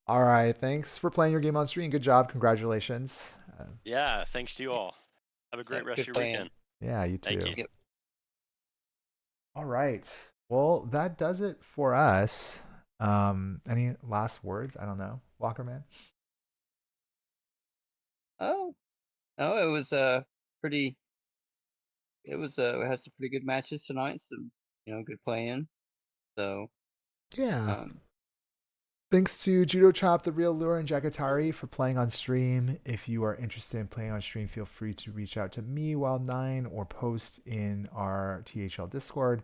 All right. Thanks for playing your game on stream. Good job. Congratulations. Yeah, thanks to you all. Have a great Yeah, rest of good your plan. weekend. Yeah, you too. Thank you. Yep. All right. Well, that does it for us. Any last words? I don't know. Walker man. Oh, it was pretty. It was we had some pretty good matches tonight. Some good playing. So Yeah. Thanks to Judo Chop, The Real Lure, and Jackatari for playing on stream. If you are interested in playing on stream, feel free to reach out to me, Wild9, or post in our THL Discord.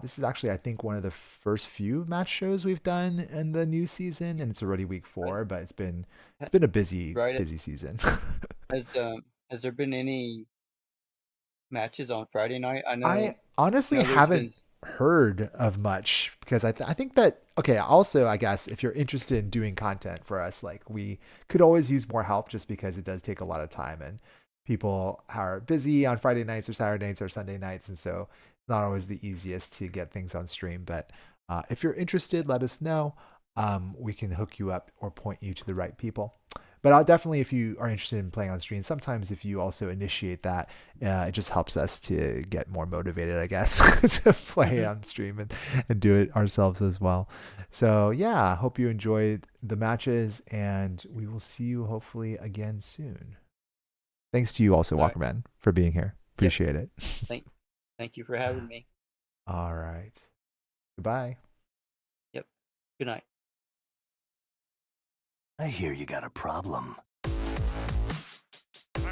This is actually, I think, one of the first few match shows we've done in the new season, and it's already week 4, but it's been a busy season. Has there been any matches on Friday night? I know. I honestly there's haven't heard of much because I think that okay. Also, I guess if you're interested in doing content for us, like we could always use more help just because it does take a lot of time and people are busy on Friday nights or Saturday nights or Sunday nights, and so it's not always the easiest to get things on stream. But if you're interested, let us know. We can hook you up or point you to the right people. But I'll definitely, if you are interested in playing on stream, sometimes if you also initiate that, it just helps us to get more motivated, I guess, to play on stream and do it ourselves as well. So yeah, hope you enjoyed the matches, and we will see you hopefully again soon. Thanks to you also, All right. Walkerman, for being here. Appreciate it. Thank you for having me. All right. Goodbye. Yep. Good night. I hear you got a problem. You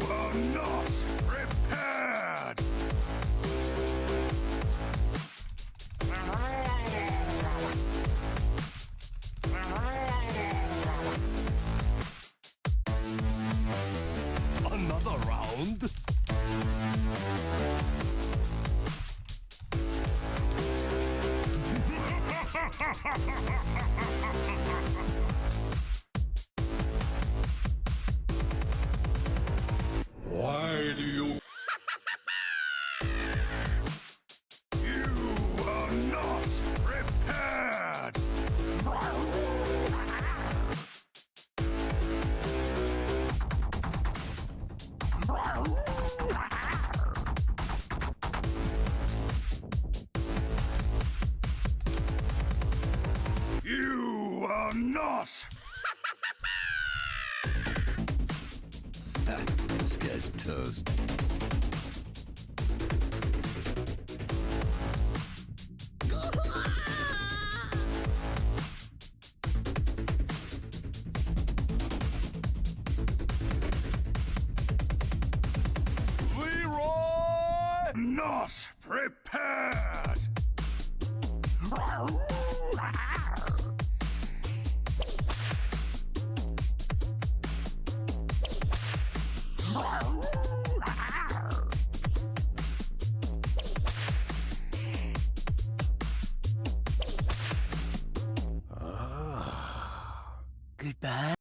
are not prepared. Another round? not! This guy's toast. Leroy! Not prepared! Goodbye.